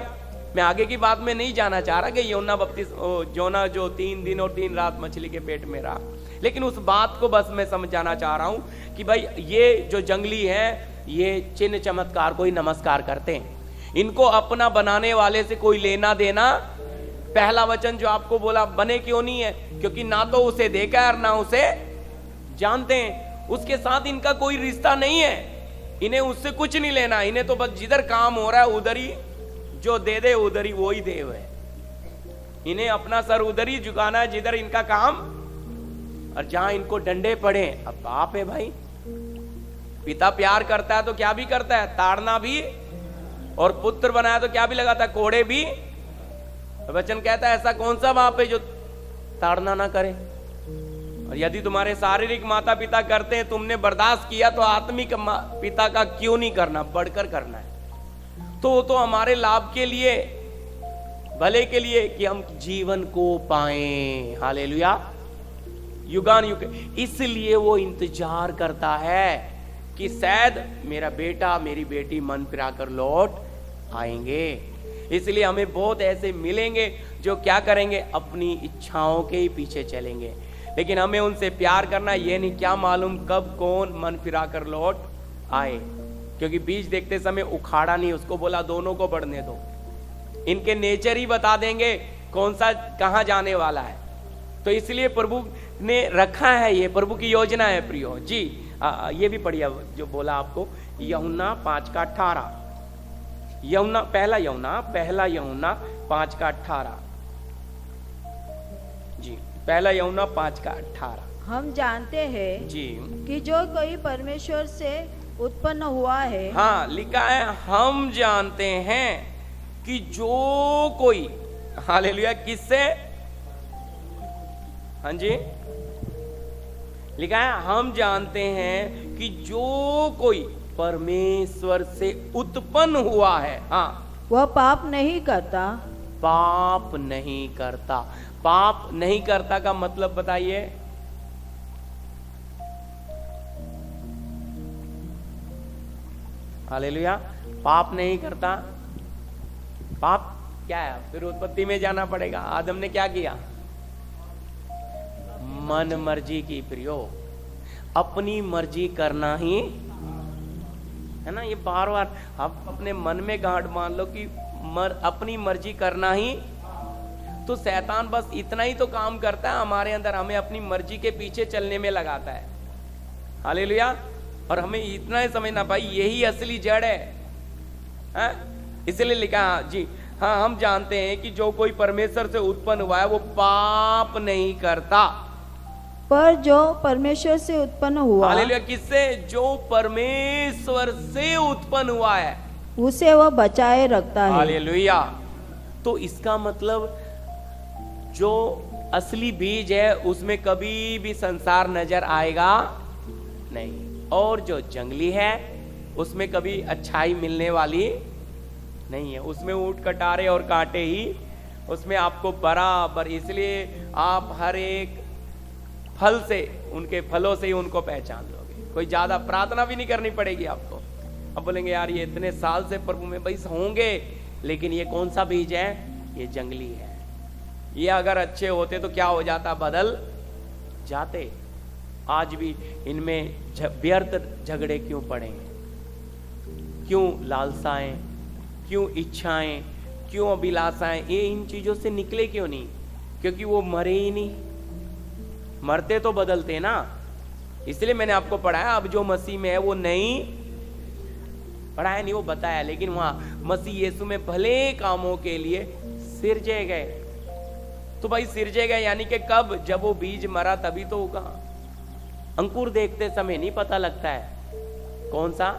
Speaker 1: मैं आगे की बात में नहीं जाना चाह रहा कि योना जो 3 दिन और 3 रात मछली के पेट में रहा, लेकिन उस बात को बस मैं समझाना चाह रहा हूं कि भाई ये जो जंगली है ये चिन्ह चमत्कार को ही नमस्कार करते हैं। इनको अपना बनाने वाले से कोई लेना देना। पहला वचन जो आपको बोला, बने क्यों नहीं है? क्योंकि ना तो उसे देखा है और ना उसे जानते हैं। उसके साथ इनका कोई रिश्ता नहीं है, इन्हें उससे कुछ नहीं लेना। इन्हें तो बस जिधर काम हो रहा है उधर ही जो दे दे उधर ही वो ही देव है। इन्हें अपना सर उधर ही झुकाना है जिधर इनका काम, और जहां इनको डंडे पड़े। अब बाप है भाई, पिता प्यार करता है तो क्या भी करता है, ताड़ना भी, और पुत्र बनाया तो क्या भी लगाता है, कोड़े भी। वचन कहता है ऐसा कौन सा बाप है जो ताड़ना ना करे? और यदि तुम्हारे शारीरिक माता पिता करते हैं, तुमने बर्दाश्त किया, तो आत्मिक पिता का क्यों नहीं करना, बढ़कर करना है। तो हमारे लाभ के लिए, भले के लिए, कि हम जीवन को पाएं। हालेलुया, युगान युग। इसलिए वो इंतजार करता है कि शायद मेरा बेटा मेरी बेटी मन फिराकर लौट आएंगे। इसलिए हमें बहुत ऐसे मिलेंगे जो क्या करेंगे, अपनी इच्छाओं के ही पीछे चलेंगे। लेकिन हमें उनसे प्यार करना, ये नहीं क्या मालूम कब कौन मन फिराकर लौट आए, क्योंकि बीज देखते समय उखाड़ा नहीं, उसको बोला दोनों को बढ़ने दो। इनके नेचर ही बता देंगे कौन सा कहां जाने वाला है। तो इसलिए प्रभु ने रखा है, ये प्रभु की योजना है प्रियो जी। ये भी पढ़िया जो बोला आपको, यूहन्ना 5:18, यूहन्ना पहला यूहन्ना 5:18 जी, पहला यूहन्ना 5:18।
Speaker 2: हम जानते हैं
Speaker 1: जी
Speaker 2: कि जो कोई परमेश्वर से उत्पन्न हुआ है,
Speaker 1: हाँ लिखा है, हम जानते हैं कि जो कोई, हालेलुया, किससे, हाँ जी, लिखा है हम जानते हैं कि जो कोई परमेश्वर से उत्पन्न हुआ है, हाँ,
Speaker 2: वह पाप नहीं करता।
Speaker 1: पाप नहीं करता। पाप नहीं करता का मतलब बताइए। हालेलुया, पाप नहीं करता। पाप क्या है? फिर उत्पत्ति में जाना पड़ेगा। आदम ने क्या किया? मन मर्जी की प्रियो, अपनी मर्जी करना ही है ना। ये बार बार आप अपने मन में गांठ मान लो कि अपनी मर्जी करना ही। तो शैतान बस इतना ही तो काम करता है हमारे अंदर, हमें अपनी मर्जी के पीछे चलने में लगाता है। हालेलुया। और हमें इतना ही समझना भाई, यही असली जड़ है। इसलिए लिखा जी, हाँ हम जानते हैं कि जो कोई परमेश्वर से उत्पन्न हुआ है वो पाप नहीं करता।
Speaker 2: पर जो परमेश्वर से उत्पन्न हुआ,
Speaker 1: हालेलुया, किससे? जो परमेश्वर से उत्पन्न हुआ है
Speaker 2: उसे वह बचाए रखता है।
Speaker 1: हालेलुया। तो इसका मतलब जो असली बीज है उसमें कभी भी संसार नजर आएगा नहीं, और जो जंगली है उसमें कभी अच्छाई मिलने वाली नहीं है। उसमें ऊंट कटारे और कांटे ही उसमें आपको बराबर। इसलिए आप हर एक फल से, उनके फलों से ही उनको पहचान लोगे। कोई ज्यादा प्रार्थना भी नहीं करनी पड़ेगी आपको। अब बोलेंगे यार ये इतने साल से प्रभु में भाई होंगे, लेकिन ये कौन सा बीज है? ये जंगली है। ये अगर अच्छे होते तो क्या हो जाता? बदल जाते। आज भी इनमें व्यर्थ झगड़े क्यों पड़े? क्यों लालसाएं, क्यों इच्छाएं, क्यों अभिलाषाएं? ये इन चीजों से निकले क्यों नहीं? क्योंकि वो मरे ही नहीं। मरते तो बदलते ना। इसलिए मैंने आपको पढ़ाया, अब जो मसीह में है वो नहीं, पढ़ाया नहीं वो बताया, लेकिन वहां मसीह यीशु में भले कामों के लिए सिरजे गए। तो भाई सिरजे गए यानी कि कब? जब वो बीज मरा तभी तो होगा। अंकुर देखते समय नहीं पता लगता है कौन सा,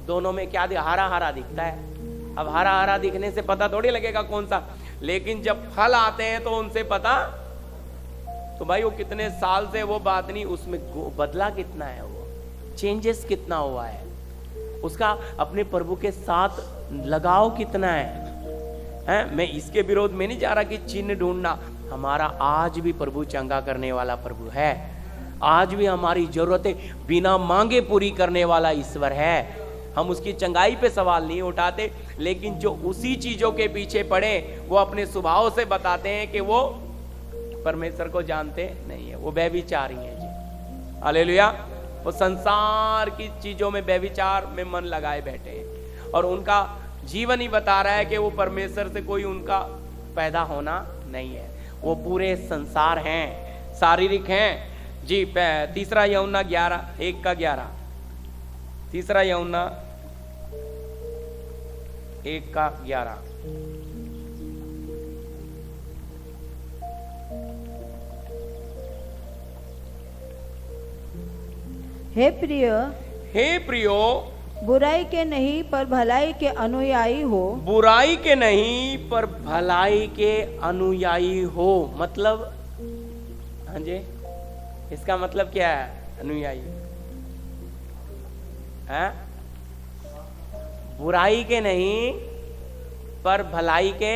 Speaker 1: दोनों में क्या हरा हरा दिखता है। अब हरा हरा दिखने से पता थोड़ी लगेगा कौन सा, लेकिन जब फल आते हैं तो उनसे पता। तो भाई वो कितने साल से वो बात नहीं, उसमें बदला कितना है, वो चेंजेस कितना हुआ है, उसका अपने प्रभु के साथ लगाव कितना है? मैं इसके विरोध में नहीं जा रहा कि चिन्ह ढूंढना। हमारा आज भी प्रभु चंगा करने वाला प्रभु है। आज भी हमारी जरूरतें बिना मांगे पूरी करने वाला ईश्वर है। हम उसकी चंगाई पे सवाल नहीं उठाते, लेकिन जो उसी चीजों के पीछे पड़े वो अपने स्वभाव से बताते हैं कि वो परमेश्वर को जानते नहीं है, वो व्यभिचारी हैं जी। हालेलुया। वो संसार की चीजों में व्यभिचार में मन लगाए बैठे हैं, और उनका जीवन ही बता रहा है कि वो परमेश्वर से कोई उनका पैदा होना नहीं है। वो पूरे संसार हैं, शारीरिक हैं जी। तीसरा यूहन्ना 1:11, तीसरा यूहन्ना 1:11।
Speaker 2: हे प्रियो,
Speaker 1: बुराई
Speaker 2: के नहीं पर भलाई के अनुयायी हो।
Speaker 1: बुराई के नहीं पर भलाई के अनुयायी हो। मतलब, हाँ जी, इसका मतलब क्या है? अनुयायी है, बुराई के नहीं पर भलाई के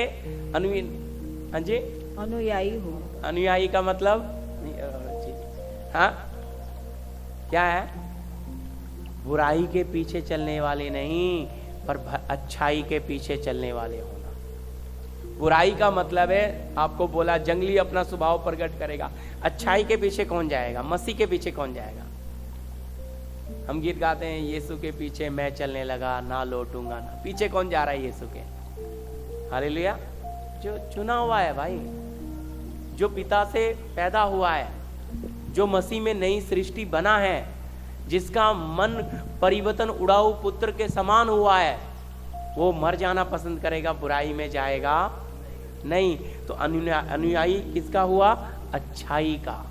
Speaker 1: हाँ जी
Speaker 2: अनुयायी हो।
Speaker 1: अनुयायी का मतलब हाँ क्या है? बुराई के पीछे चलने वाले नहीं, पर अच्छाई के पीछे चलने वाले होना। बुराई का मतलब है, आपको बोला जंगली अपना स्वभाव प्रकट करेगा। अच्छाई के पीछे कौन जाएगा? मसीह के पीछे कौन जाएगा? हम गीत गाते हैं, यीशु के पीछे मैं चलने लगा, ना लौटूंगा ना। पीछे कौन जा रहा है? यीशु के। हालेलुया। जो चुना हुआ है भाई, जो पिता से पैदा हुआ है, जो मसीह में नई सृष्टि बना है, जिसका मन परिवर्तन उड़ाऊ पुत्र के समान हुआ है, वो मर जाना पसंद करेगा, बुराई में जाएगा नहीं। तो अनुयायी किसका हुआ? अच्छाई का,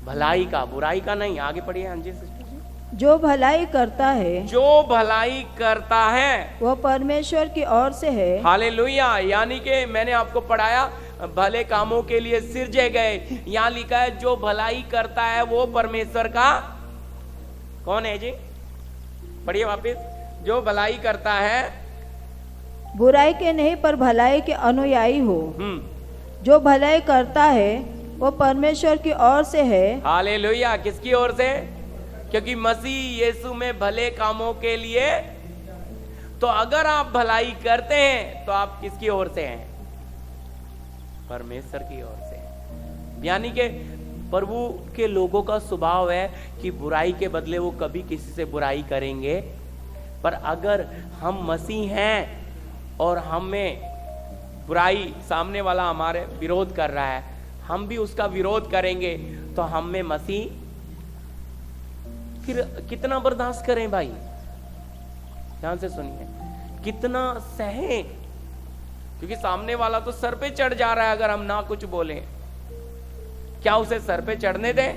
Speaker 1: भलाई का, बुराई का नहीं। आगे पढ़िए। हाँ जी सिस्टर जी।
Speaker 2: जो भलाई करता है,
Speaker 1: जो भलाई करता है
Speaker 2: वह परमेश्वर की ओर से है।
Speaker 1: हालेलुया। यानी कि मैंने आपको पढ़ाया, भले कामों के लिए सिरजे गए। यहाँ लिखा है जो भलाई करता है वो परमेश्वर का कौन है जी? पढ़िए वापिस। जो भलाई करता है,
Speaker 2: बुराई के नहीं पर भलाई के अनुयायी हो। जो भलाई करता है वो परमेश्वर की ओर से है।
Speaker 1: हालेलुया। किसकी ओर से? क्योंकि मसीह यीशु में भले कामों के लिए। तो अगर आप भलाई करते हैं तो आप किसकी ओर से हैं? परमेश्वर की ओर से। यानी कि प्रभु के लोगों का स्वभाव है कि बुराई के बदले वो कभी किसी से बुराई करेंगे, पर अगर हम मसीह हैं और हमें बुराई, सामने वाला हमारे विरोध कर रहा है, हम भी उसका विरोध करेंगे, तो हम में मसीह, फिर कितना बर्दाश्त करें भाई? ध्यान से सुनिए, कितना सहें? क्योंकि सामने वाला तो सर पे चढ़ जा रहा है। अगर हम ना कुछ बोलें, क्या उसे सर पे चढ़ने दें?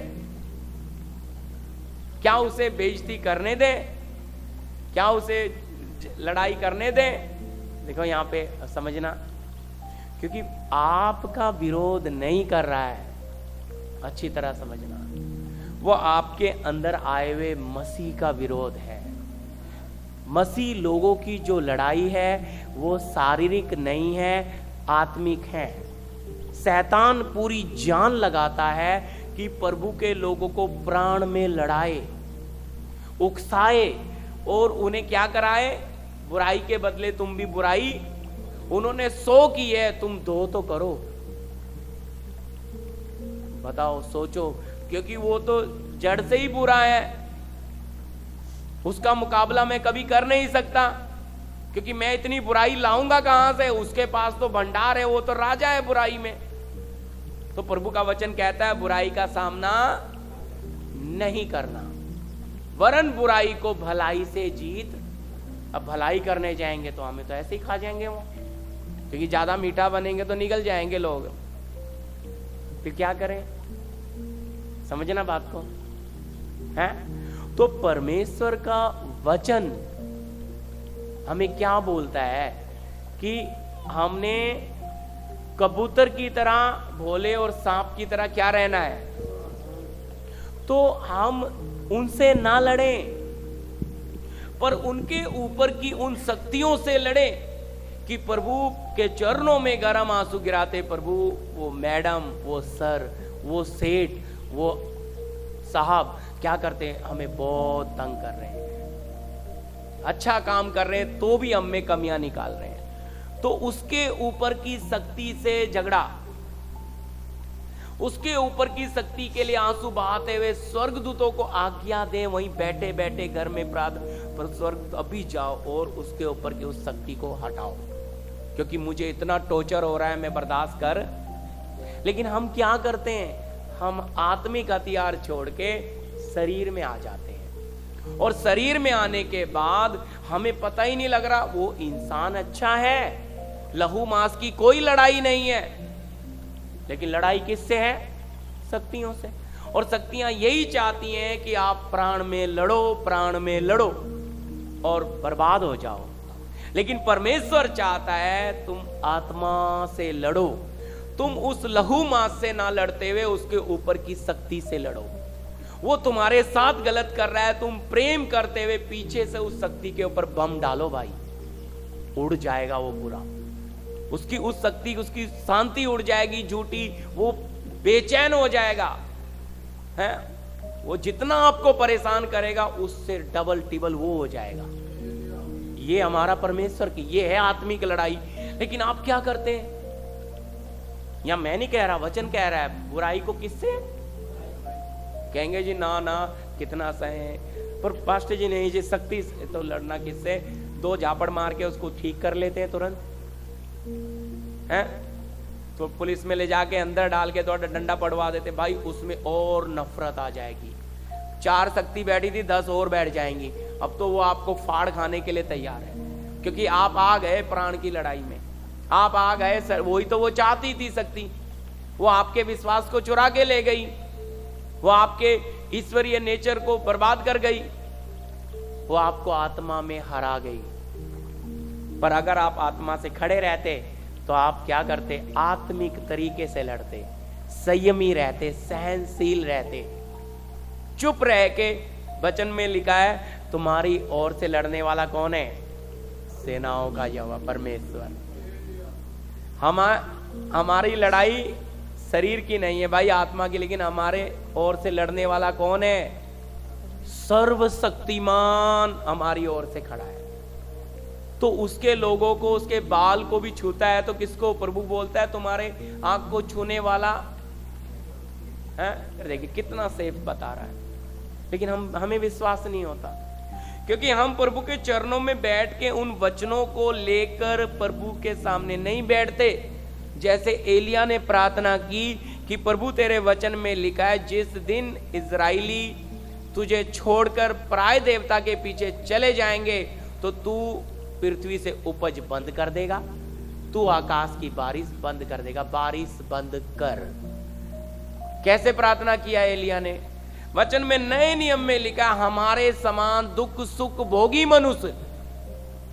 Speaker 1: क्या उसे बेइज्जती करने दें? क्या उसे लड़ाई करने दें? देखो यहाँ पे समझना, क्योंकि आपका विरोध नहीं कर रहा है, अच्छी तरह समझना, वो आपके अंदर आए हुए मसीह का विरोध है। मसीह लोगों की जो लड़ाई है वो शारीरिक नहीं है, आत्मिक है। शैतान पूरी जान लगाता है कि प्रभु के लोगों को प्राण में लड़ाए, उकसाए और उन्हें क्या कराए? बुराई के बदले तुम भी बुराई, उन्होंने 100 की है, तुम 2 तो करो। बताओ, सोचो, क्योंकि वो तो जड़ से ही बुरा है, उसका मुकाबला मैं कभी कर नहीं सकता, क्योंकि मैं इतनी बुराई लाऊंगा कहां से? उसके पास तो भंडार है, वो तो राजा है बुराई में। तो प्रभु का वचन कहता है बुराई का सामना नहीं करना, वरन बुराई को भलाई से जीत। अब भलाई करने जाएंगे तो हमें तो ऐसे ही खा जाएंगे वो, क्योंकि ज्यादा मीठा बनेंगे तो निकल जाएंगे लोग। फिर क्या करें? समझना बात को है। तो परमेश्वर का वचन हमें क्या बोलता है कि हमने कबूतर की तरह भोले और सांप की तरह क्या रहना है? तो हम उनसे ना लड़ें, पर उनके ऊपर की उन शक्तियों से लड़े कि प्रभु के चरणों में गर्म आंसू गिराते, प्रभु वो मैडम, वो सर, वो सेठ, वो साहब क्या करते हैं? हमें बहुत तंग कर रहे हैं, अच्छा काम कर रहे हैं तो भी हम में कमियां निकाल रहे हैं। तो उसके ऊपर की शक्ति से झगड़ा, उसके ऊपर की शक्ति के लिए आंसू बहाते हुए स्वर्गदूतों को आज्ञा दें, वहीं बैठे बैठे घर में प्रार्थना, पर स्वर्ग अभी जाओ और उसके ऊपर की उस शक्ति को हटाओ, क्योंकि मुझे इतना टॉर्चर हो रहा है, मैं बर्दाश्त कर। लेकिन हम क्या करते हैं? हम आत्मिक हथियार छोड़ के शरीर में आ जाते हैं, और शरीर में आने के बाद हमें पता ही नहीं लग रहा वो इंसान अच्छा है। लहू मांस की कोई लड़ाई नहीं है, लेकिन लड़ाई किससे है? शक्तियों से। और शक्तियां यही चाहती हैं कि आप प्राण में लड़ो, प्राण में लड़ो और बर्बाद हो जाओ। लेकिन परमेश्वर चाहता है तुम आत्मा से लड़ो, तुम उस लहू मांस से ना लड़ते हुए उसके ऊपर की शक्ति से लड़ो। वो तुम्हारे साथ गलत कर रहा है, तुम प्रेम करते हुए पीछे से उस शक्ति के ऊपर बम डालो भाई, उड़ जाएगा वो पूरा। उसकी उस शक्ति, उसकी शांति उड़ जाएगी झूठी, वो बेचैन हो जाएगा है। वो जितना आपको परेशान करेगा उससे डबल टिबल वो हो जाएगा। ये हमारा परमेश्वर की, ये है आत्मिक लड़ाई। लेकिन आप क्या करते हैं? या मैं नहीं कह रहा, वचन कह रहा है, बुराई को किससे कहेंगे जी? ना ना कितना सहे, पर पास्टर जी नहीं जी, शक्ति से तो लड़ना किससे? 2 झापड़ मार के उसको ठीक कर लेते हैं तुरंत हैं, तो पुलिस में ले जाके अंदर डाल के तो डंडा पड़वा देते। भाई उसमें और नफरत आ जाएगी। 4 शक्ति बैठी थी, 10 और बैठ जाएंगी। अब तो वो आपको फाड़ खाने के लिए तैयार है, क्योंकि आप आ गए प्राण की लड़ाई में, आप आ गए सर। वही तो वो चाहती थी शक्ति, वो आपके विश्वास को चुरा के ले गई, वो आपके ईश्वरीय नेचर को बर्बाद कर गई, वो आपको आत्मा में हरा गई। पर अगर आप आत्मा से खड़े रहते तो आप क्या करते? आत्मिक तरीके से लड़ते, संयमी रहते, सहनशील रहते, चुप रह के। वचन में लिखा है तुम्हारी ओर से लड़ने वाला कौन है? सेनाओं का यहोवा परमेश्वर। हमारी लड़ाई शरीर की नहीं है भाई, आत्मा की। लेकिन हमारे ओर से लड़ने वाला कौन है? सर्वशक्तिमान हमारी ओर से खड़ा है। तो उसके लोगों को, उसके बाल को भी छूता है तो किसको प्रभु बोलता है? तुम्हारे आंख को छूने वाला है। देखिए कितना सेफ बता रहा है। लेकिन हमें विश्वास नहीं होता, क्योंकि हम प्रभु के चरणों में बैठ के उन वचनों को लेकर प्रभु के सामने नहीं बैठते। जैसे एलिया ने प्रार्थना की कि प्रभु तेरे वचन में लिखा है, जिस दिन इजराइली तुझे छोड़कर पराय देवता के पीछे चले जाएंगे तो तू पृथ्वी से उपज बंद कर देगा, तू आकाश की बारिश बंद कर देगा। बारिश बंद कर। कैसे प्रार्थना किया एलिया ने? वचन में नए नियम में लिखा, हमारे समान दुख सुख भोगी मनुष्य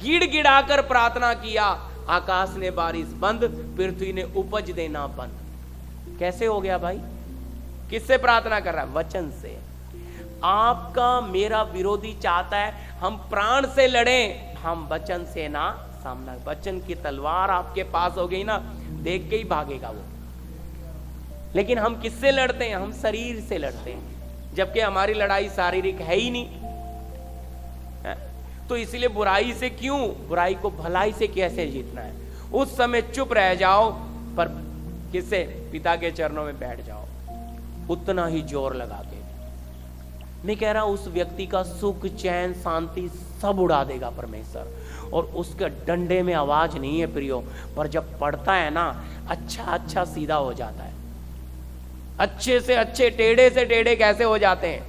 Speaker 1: गिड़गिड़ाकर प्रार्थना किया, आकाश ने बारिश बंद, पृथ्वी ने उपज देना बंद। कैसे हो गया भाई? किससे प्रार्थना कर रहा है? वचन से। आपका मेरा विरोधी चाहता है हम प्राण से लड़ें, हम वचन से ना सामना। वचन की तलवार आपके पास हो गई ना, देख के ही भागेगा वो। लेकिन हम किससे लड़ते हैं? हम शरीर से लड़ते हैं, जबकि हमारी लड़ाई शारीरिक है ही नहीं है? तो इसलिए बुराई से क्यों, बुराई को भलाई से कैसे जीतना है? उस समय चुप रह जाओ, पर किससे? पिता के चरणों में बैठ जाओ, उतना ही जोर लगा के। मैं कह रहा हूं उस व्यक्ति का सुख, चैन, शांति सब उड़ा देगा परमेश्वर। और उसके डंडे में आवाज नहीं है प्रियो, पर जब पड़ता है ना, अच्छा सीधा हो जाता है। अच्छे से अच्छे, टेढ़े से टेढ़े कैसे हो जाते हैं?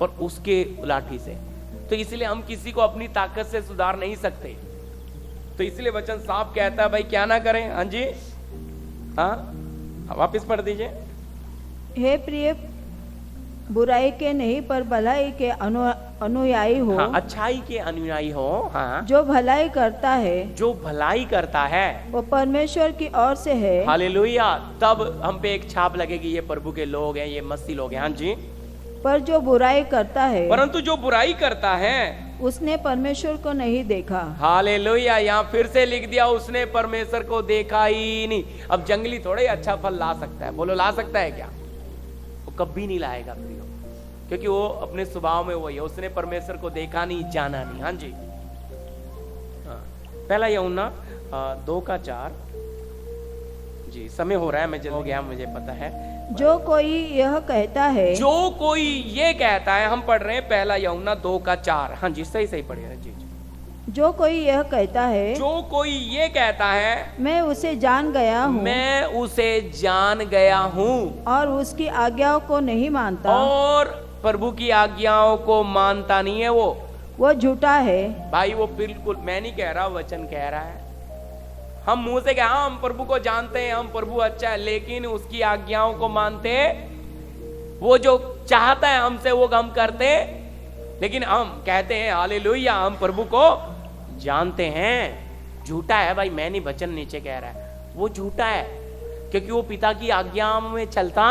Speaker 1: और उसके लाठी से। तो इसलिए हम किसी को अपनी ताकत से सुधार नहीं सकते। तो इसलिए वचन साफ कहता है भाई क्या ना करें। हाँ जी, हाँ वापिस पढ़ दीजिए।
Speaker 2: हे प्रिय, बुराई के नहीं पर भलाई के अनुयायी हो।
Speaker 1: हाँ, अच्छाई के अनुयायी हो। हाँ,
Speaker 2: जो भलाई करता है,
Speaker 1: जो भलाई करता है
Speaker 2: वो परमेश्वर की ओर से है।
Speaker 1: हालेलुया। तब हम पे एक छाप लगेगी, ये प्रभु के लोग हैं, ये मसीह लोग हैं। हाँ जी।
Speaker 2: पर जो बुराई करता है,
Speaker 1: परंतु जो बुराई करता है
Speaker 2: उसने परमेश्वर को नहीं देखा।
Speaker 1: हालेलुया। यहाँ फिर से लिख दिया, उसने परमेश्वर को देखा ही नहीं। अब जंगली थोड़े अच्छा फल ला सकता है? बोलो ला सकता है क्या? वो कभी नहीं लाएगा प्रियो, क्योंकि वो अपने स्वभाव में वही है, उसने परमेश्वर को देखा नहीं, जाना नहीं। हाँ जी। पहला यूहन्ना 2:4 जी। समय हो रहा है, मैं जल्दी हो गया, मुझे पता है।
Speaker 2: जो कोई यह कहता है,
Speaker 1: जो कोई ये कहता है, हम पढ़ रहे हैं पहला यूहन्ना 2:4। हाँ जी, सही पढ़े हैं जी।
Speaker 2: जो कोई यह कहता है,
Speaker 1: जो कोई ये कहता है,
Speaker 2: मैं उसे जान गया हूँ,
Speaker 1: मैं उसे जान गया हूँ,
Speaker 2: और उसकी आज्ञाओं को नहीं मानता,
Speaker 1: और प्रभु की आज्ञाओं को मानता नहीं है, वो
Speaker 2: झूठा है।
Speaker 1: भाई वो बिल्कुल, मैं नहीं कह रहा, वचन कह रहा है। हम मुंह से कहा हम प्रभु को जानते हैं, हम प्रभु अच्छा है, लेकिन उसकी आज्ञाओं को मानते, वो जो चाहता है हमसे वो हम करते, लेकिन हम कहते हैं हालेलुया हम प्रभु को जानते हैं। झूठा है भाई, मैं नहीं, वचन नीचे कह रहा है, वो झूठा है, क्योंकि वो पिता की आज्ञाओं में चलता,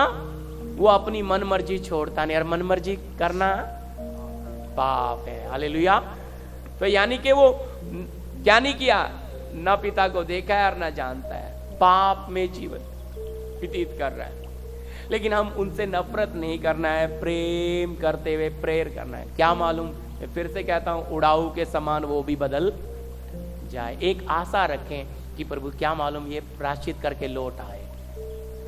Speaker 1: वो अपनी मन मर्जी छोड़ता नहीं, और मन मर्जी करना पाप है। हालेलुया। तो यानी कि वो क्या नहीं किया, न पिता को देखा है और न जानता है, पाप में जीवन व्यतीत कर रहा है। लेकिन हम उनसे नफरत नहीं करना है, प्रेम करते हुए प्रेयर करना है। क्या मालूम, मैं फिर से कहता हूं, उड़ाऊ के समान वो भी बदल जाए। एक आशा रखें कि प्रभु क्या मालूम ये प्रायश्चित करके लौट आए।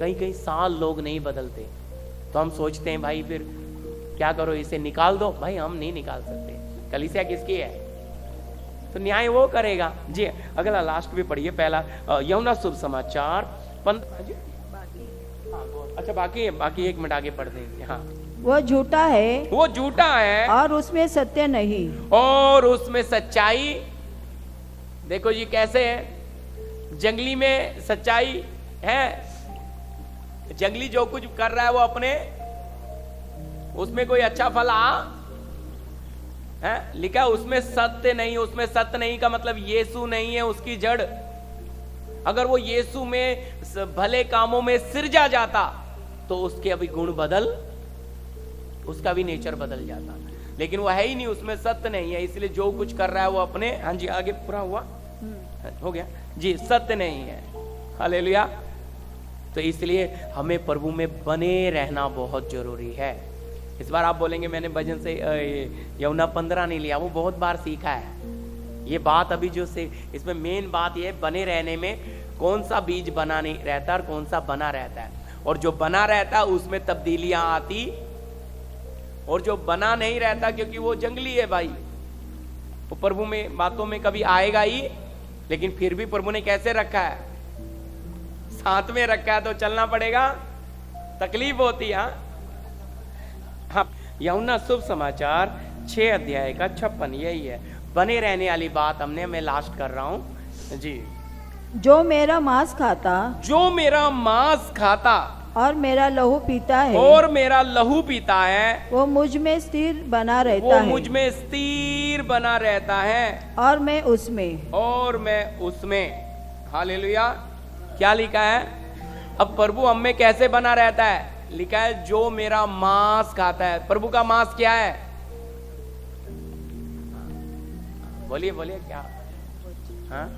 Speaker 1: कई कई साल लोग नहीं बदलते, तो हम सोचते हैं भाई फिर क्या करो, इसे निकाल दो। भाई हम नहीं निकाल सकते, कलीसिया किसकी है, तो न्याय वो करेगा। जी अगला लास्ट भी पढ़िए, पहला यूहन्ना शुभ समाचार 15। अच्छा बाकी 1 मिनट आगे पढ़ देंगे। हाँ,
Speaker 2: वो झूठा है,
Speaker 1: वो झूठा है
Speaker 2: और उसमें सत्य नहीं,
Speaker 1: और उसमें सच्चाई। देखो जी कैसे है, जंगली में सच्चाई है। जंगली जो कुछ कर रहा है वो अपने उसमें कोई अच्छा फल है लिखा है, उसमें सत्य नहीं। उसमें सत्य नहीं का मतलब यीशु नहीं है उसकी जड़। अगर वो यीशु में भले कामों में सिरजा जाता तो उसके अभी गुण बदल, उसका भी नेचर बदल जाता, लेकिन वो है ही नहीं, उसमें सत्य नहीं है, इसलिए जो कुछ कर रहा है वो अपने। हाँ जी आगे पूरा हुआ, हो गया जी, सत्य नहीं है। हालेलुया। तो इसलिए हमें प्रभु में बने रहना बहुत जरूरी है। इस बार आप बोलेंगे मैंने भजन से यूहन्ना 15 नहीं लिया, वो बहुत बार सीखा है। ये बात अभी जो से इसमें मेन बात ये बने रहने में, कौन सा बीज बना नहीं रहता और कौन सा बना रहता है। और जो बना रहता है उसमें तब्दीलियां आती, और जो बना नहीं रहता क्योंकि वो जंगली है भाई, वो प्रभु में बातों में कभी आएगा ही, लेकिन फिर भी प्रभु ने कैसे रखा है, साथ में रखा है, तो चलना पड़ेगा, तकलीफ होती है। हाँ, यूहन्ना शुभ समाचार 6 अध्याय का 56, यही है बने रहने वाली बात। मैं लास्ट कर रहा हूं जी।
Speaker 2: जो मेरा मांस खाता,
Speaker 1: जो मेरा मांस खाता
Speaker 2: और मेरा लहू पीता है,
Speaker 1: और मेरा लहू पीता है,
Speaker 2: वो मुझ में स्थिर बना रहता
Speaker 1: वो
Speaker 2: है,
Speaker 1: मुझ में स्थिर बना रहता है,
Speaker 2: और मैं उसमें,
Speaker 1: और मैं उसमें। हालेलुया। क्या लिखा है, अब प्रभु हम में कैसे बना रहता है, लिखा है जो मेरा मांस खाता है। प्रभु का मांस क्या है, बोलिए बोलिए क्या। हाँ,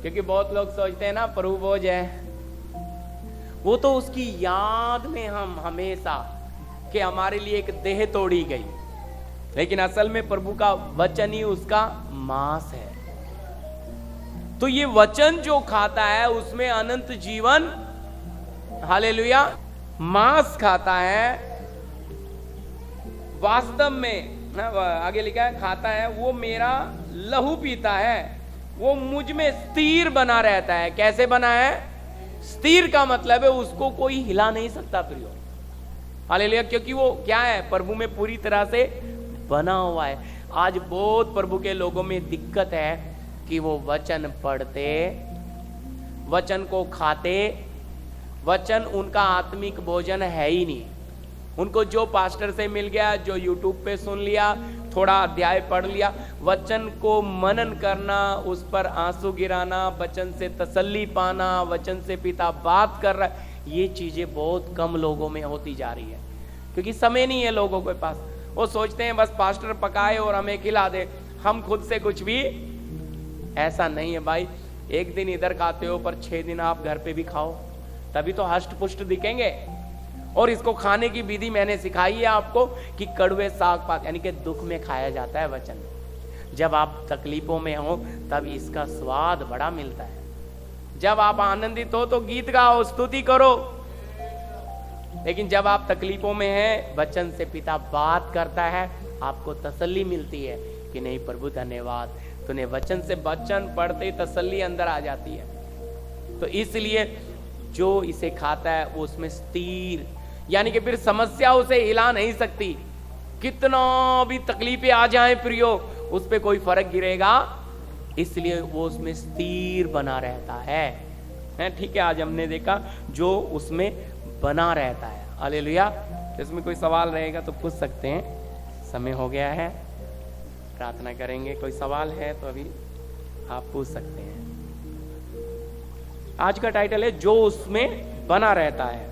Speaker 1: क्योंकि बहुत लोग सोचते हैं ना प्रभु भोज है, वो तो उसकी याद में हम हमेशा कि हमारे लिए एक देह तोड़ी गई, लेकिन असल में प्रभु का वचन ही उसका मांस है। तो ये वचन जो खाता है उसमें अनंत जीवन। हालेलुया। मांस खाता है वास्तव में, आगे लिखा है खाता है, वो मेरा लहू पीता है, वो मुझ में स्थिर बना रहता है। कैसे बना है, स्थिर का मतलब है उसको कोई हिला नहीं सकता प्रियो। हालेलुया। क्योंकि वो क्या है, प्रभु में पूरी तरह से बना हुआ है। आज बहुत प्रभु के लोगों में दिक्कत है कि वो वचन पढ़ते, वचन को खाते, वचन उनका आत्मिक भोजन है ही नहीं। उनको जो पास्टर से मिल गया, जो यूट्यूब पे सुन लिया, थोड़ा अध्याय पढ़ लिया, वचन को मनन करना, उस पर आंसू गिराना, वचन से तसल्ली पाना, वचन से पिता बात कर रहा है, ये चीजें बहुत कम लोगों में होती जा रही है, क्योंकि समय नहीं है लोगों के पास। वो सोचते हैं बस पास्टर पकाए और हमें खिला दे, हम खुद से कुछ भी। ऐसा नहीं है भाई। एक दिन इधर खाते हो पर 6 दिन आप घर पे भी खाओ, तभी तो हष्ट पुष्ट दिखेंगे। और इसको खाने की विधि मैंने सिखाई है आपको कि कड़वे साग पात, यानी कि दुख में खाया जाता है वचन। जब आप तकलीफों में हो तब इसका स्वाद बड़ा मिलता है। जब आप आनंदित हो तो गीत गाओ, स्तुति करो, लेकिन जब आप तकलीफों में हैं, वचन से पिता बात करता है, आपको तसल्ली मिलती है कि नहीं प्रभु धन्यवाद, तूने वचन से, वचन पढ़ते ही तसल्ली अंदर आ जाती है। तो इसलिए जो इसे खाता है वो उसमें स्थिर, यानी कि फिर समस्या उसे हिला नहीं सकती। कितना भी तकलीफें आ जाएं प्रियो, उस पे कोई फर्क गिरेगा, इसलिए वो उसमें स्थिर बना रहता है। ठीक है, आज हमने देखा जो उसमें बना रहता है। हालेलुया। इसमें कोई सवाल रहेगा तो पूछ सकते हैं, समय हो गया है, प्रार्थना करेंगे। कोई सवाल है तो अभी आप पूछ सकते हैं। आज का टाइटल है जो उसमें बना रहता है।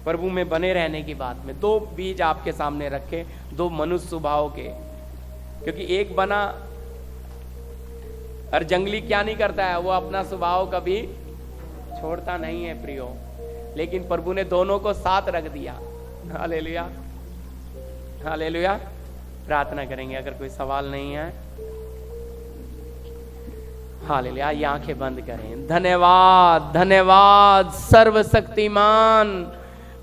Speaker 1: प्रभु में बने रहने की बात में 2 बीज आपके सामने रखे, 2 मनुष्य स्वभाव के, क्योंकि एक बना और जंगली क्या नहीं करता है, वो अपना स्वभाव कभी छोड़ता नहीं है प्रियो, लेकिन प्रभु ने दोनों को साथ रख दिया। Hallelujah, hallelujah. प्रार्थना करेंगे अगर कोई सवाल नहीं है। हालेलुया, ये आंखें बंद करें। धन्यवाद, धन्यवाद सर्वशक्तिमान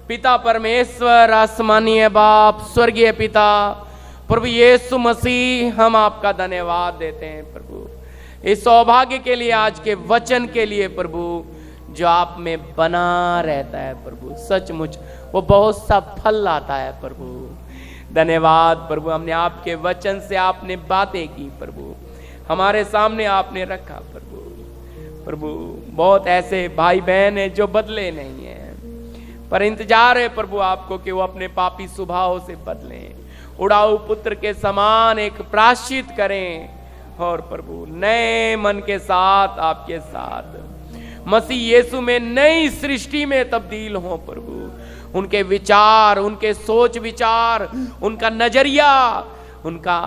Speaker 1: पिता परमेश्वर, आसमानीय बाप, स्वर्गीय पिता, प्रभु यीशु मसीह, हम आपका धन्यवाद देते हैं प्रभु इस सौभाग्य के लिए, आज के वचन के लिए प्रभु, जो आप में बना रहता है प्रभु। सचमुच वो बहुत सा फल लाता है प्रभु। धन्यवाद प्रभु, हमने आपके वचन से आपने बातें की प्रभु, हमारे सामने आपने रखा प्रभु। प्रभु बहुत ऐसे भाई बहन हैं जो बदले नहीं हैं, पर इंतजार है प्रभु आपको कि वो अपने पापी स्वभाव से बदलें, उड़ाऊ पुत्र के समान एक प्रायश्चित करें, और प्रभु नए मन के साथ आपके साथ मसीह यीशु में नई सृष्टि में तब्दील हो प्रभु। उनके विचार, उनके सोच विचार, उनका नजरिया, उनका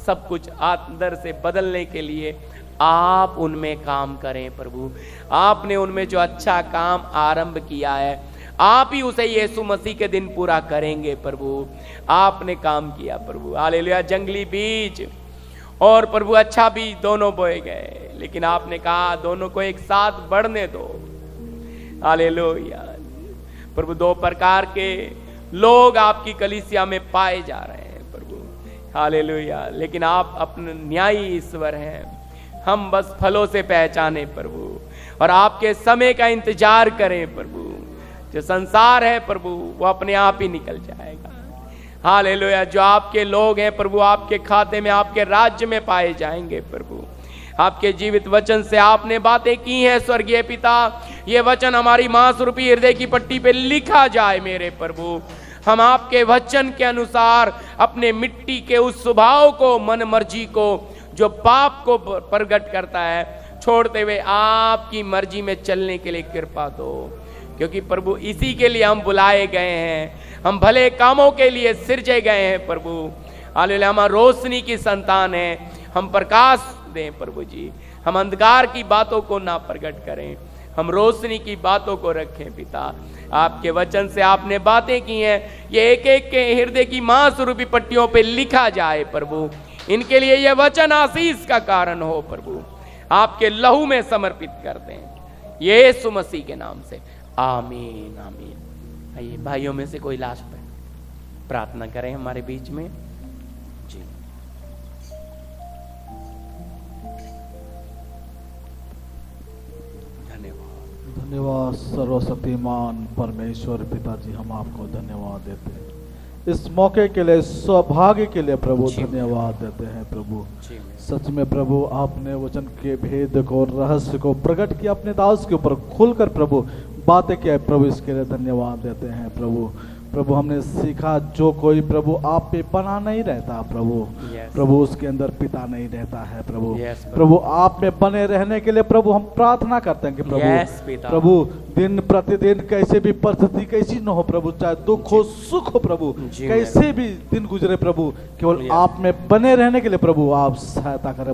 Speaker 1: सब कुछ अंदर से बदलने के लिए आप उनमें काम करें प्रभु। आपने उनमें जो अच्छा काम आरंभ किया है, आप ही उसे यीशु मसीह के दिन पूरा करेंगे प्रभु। आपने काम किया प्रभु। हालेलुया। जंगली बीज और प्रभु अच्छा बीज दोनों बोए गए, लेकिन आपने कहा दोनों को एक साथ बढ़ने दो। हालेलुया प्रभु। दो प्रकार के लोग आपकी कलीसिया में पाए जा रहे हैं प्रभु। हालेलुया। लेकिन आप अपने न्यायी ईश्वर हैं, हम बस फलों से पहचाने प्रभु, और आपके समय का इंतजार करें प्रभु। जो संसार है प्रभु वो अपने आप ही निकल जाएगा। हालेलुया। जो आपके लोग हैं प्रभु, आपके खाते में, आपके राज्य में पाए जाएंगे प्रभु। आपके जीवित वचन से आपने बातें की हैं स्वर्गीय पिता, ये वचन हमारी मांस रूपी हृदय की पट्टी पे लिखा जाए मेरे प्रभु। हम आपके वचन के अनुसार अपने मिट्टी के उस स्वभाव को, मन मर्जी को, जो पाप को प्रकट करता है, छोड़ते हुए आपकी मर्जी में चलने के लिए कृपा दो, क्योंकि प्रभु इसी के लिए हम बुलाए गए हैं। हम भले कामों के लिए सिरजे गए हैं प्रभु। हालेलुया। हम रोशनी की संतान हैं, हम प्रकाश दें प्रभु जी। हम अंधकार की बातों को ना प्रकट करें, हम रोशनी की बातों को रखें पिता। आपके वचन से आपने बातें की हैं, ये एक एक के हृदय की मांस रूपी पट्टियों पे लिखा जाए प्रभु। इनके लिए यह वचन आशीष का कारण हो प्रभु। आपके लहू में समर्पित कर दें यीशु मसीह के नाम से, आमीन आमीन। आइए भाइयों में से कोई लास्ट पे प्रार्थना करें हमारे बीच में जी। धन्यवाद,
Speaker 3: धन्यवाद सर्वशक्तिमान परमेश्वर पिताजी, हम आपको धन्यवाद देते हैं इस मौके के लिए, सौभाग्य के लिए प्रभु। धन्यवाद देते हैं प्रभु। सच में प्रभु आपने वचन के भेद को, रहस्य को प्रकट किया, अपने दास के ऊपर खुलकर प्रभु बातें किया प्रभु। इसके लिए धन्यवाद देते हैं प्रभु। प्रभु हमने सीखा जो कोई प्रभु आप पे बना नहीं रहता प्रभु, प्रभु उसके अंदर पिता नहीं रहता है प्रभु। प्रभु आप में बने रहने के लिए प्रभु हम प्रार्थना करते हैं कि प्रभु प्रभु दिन प्रतिदिन कैसे भी परिस्थिति कैसी न हो प्रभु, चाहे दुख हो सुख हो प्रभु, कैसे भी दिन गुजरे प्रभु, केवल आप में बने रहने के लिए प्रभु आप सहायता करें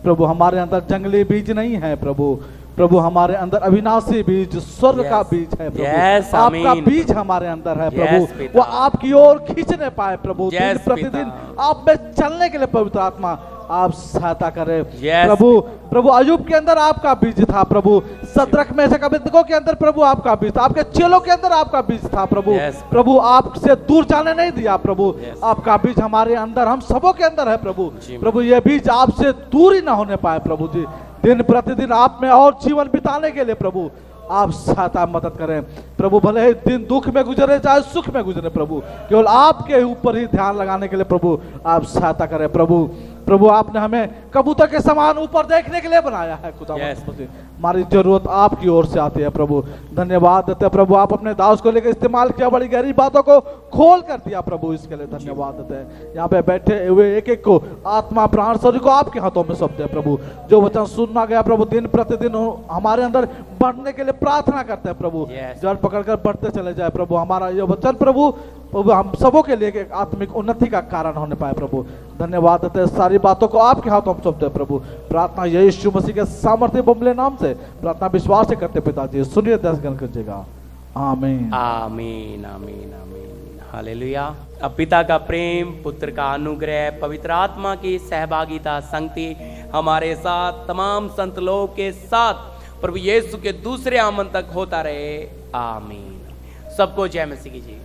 Speaker 3: प्रभु। हमारे अंदर जंगली बीज नहीं है प्रभु, प्रभु हमारे अंदर अविनाशी बीज, स्वर्ग का बीज है प्रभु। आपका बीज हमारे अंदर है प्रभु, वो आपकी ओर खींचने पाए प्रभु। दिन प्रतिदिन आप में चलने के लिए पवित्र आत्मा आप सहायता करें प्रभु। प्रभु अयूब के अंदर आपका बीज था प्रभु, सद्रक में से अबेदनगो के अंदर प्रभु आपका बीज था, आपके चेलों के अंदर आपका बीज था प्रभु। प्रभु आपसे दूर जाने नहीं दिया प्रभु, आपका बीज हमारे अंदर, हम सबों के अंदर है प्रभु। प्रभु ये बीज आपसे दूर ही ना होने पाए प्रभु जी। दिन प्रतिदिन आप में और जीवन बिताने के लिए प्रभु आप सहायता मदद करें प्रभु। भले ही दिन दुख में गुजरे चाहे सुख में गुजरे प्रभु, केवल आपके ऊपर ही ध्यान लगाने के लिए प्रभु आप सहायता करें प्रभु। प्रभु आपने हमें कबूतर के समान ऊपर देखने के लिए बनाया है खुदा। हमारी जरूरत आपकी ओर से आती है प्रभु। धन्यवाद देते हैं प्रभु, आप अपने दास को लेकर इस्तेमाल किया, बड़ी गहरी बातों को खोल कर दिया प्रभु, इसके लिए धन्यवाद देते हैं। यहाँ पे बैठे हुए एक एक को आत्मा प्राण शरीर को आपके हाथों में सौंपते हैं प्रभु। जो वचन सुनना गया प्रभु दिन प्रतिदिन हमारे अंदर बढ़ने के लिए प्रार्थना करते हैं प्रभु। जड़ पकड़कर बढ़ते चले जाए प्रभु। हमारा ये वचन प्रभु प्रभु हम सबों के लिए एक आत्मिक उन्नति का कारण होने पाए प्रभु। धन्यवाद देते हैं। सारी बातों को आपके हाथों में सौंपते हैं प्रभु। प्रार्थना यीशु मसीह के सामर्थ्य बमले नाम से प्रार्थना विश्वास से करते पिताजी, सुनिए दर्शन कीजिएगा। आमीन
Speaker 1: आमीन आमीन आमीन। हालेलुया। अब पिता का प्रेम, पुत्र का अनुग्रह, पवित्र आत्मा की सहभागिता, संगति हमारे साथ तमाम संत लोग के साथ प्रभु यीशु के दूसरे आगमन तक होता रहे। आमीन। सबको जय मसीह की जी।